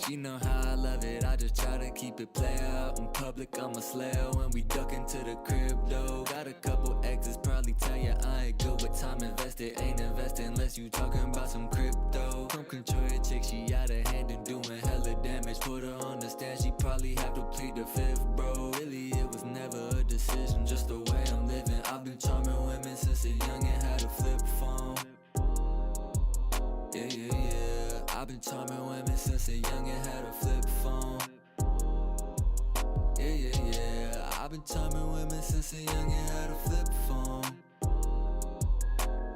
She know how I love it, I just try to keep it play out. In public, I'm a slayer when we duck into the crib, though. Got a couple exes, probably tell you I ain't good with time invested. Ain't invested unless you talking about some crypto. Come control your chick, she out of hand and doing hella damage. Put her on the stand, she probably have to plead the fifth, bro. Really, it was never a decision, just the way I'm living. I've been charming women since a youngin' had a flip phone. Yeah. I've been charming women since a youngin' had a flip phone. Yeah. I've been charming women since a youngin' had a flip phone.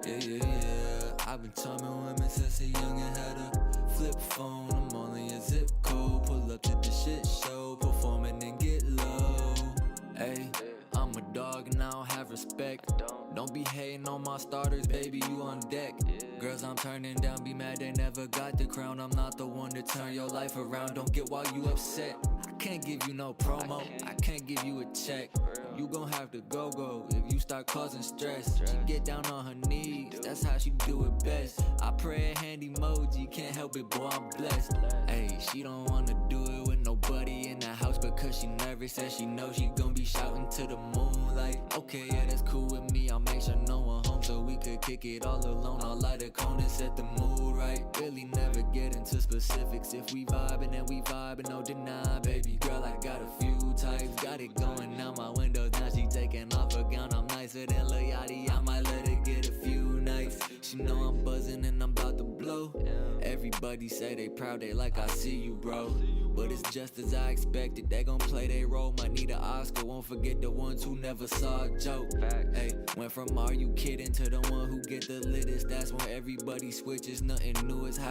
Yeah. I've been charming women since a youngin' had a flip phone. I'm only a zip code, pull up to the shit show, performing and get low. Ayy, I'm a dog and I don't have respect. Don't be hating on my my starters, baby, you on deck. Girls I'm turning down, be mad they never got the crown. I'm not the one to turn your life around, don't get why you upset. I can't give you no promo, I can't give you a check. You gon' have to go if you start causing stress. She get down on her knees, that's how she do it best. I pray a hand emoji, can't help it, boy, I'm blessed. Hey, she don't wanna do it with nobody in the house because she nervous, says she knows she gon' be shouting to the moon. Like, okay, yeah, that's cool with me, I'll make sure no one home so we could kick it all alone. I'll light a cone and set the mood right. Really never get into specifics. If we vibing, then we vibing, no deny, baby girl, I got a few types. Got it going out my window, now she taking off her gown. I'm nicer than Lil Yachty, I might let her get a few nights. She know I'm buzzing and I'm about to blow. Everybody say they proud, they like I see you, bro. But it's just as I expected, they gon' play their role. Might need an Oscar, won't forget the ones who never saw a joke. Hey, went from are you kidding to the one who get the littest. That's when everybody switches, nothing new is how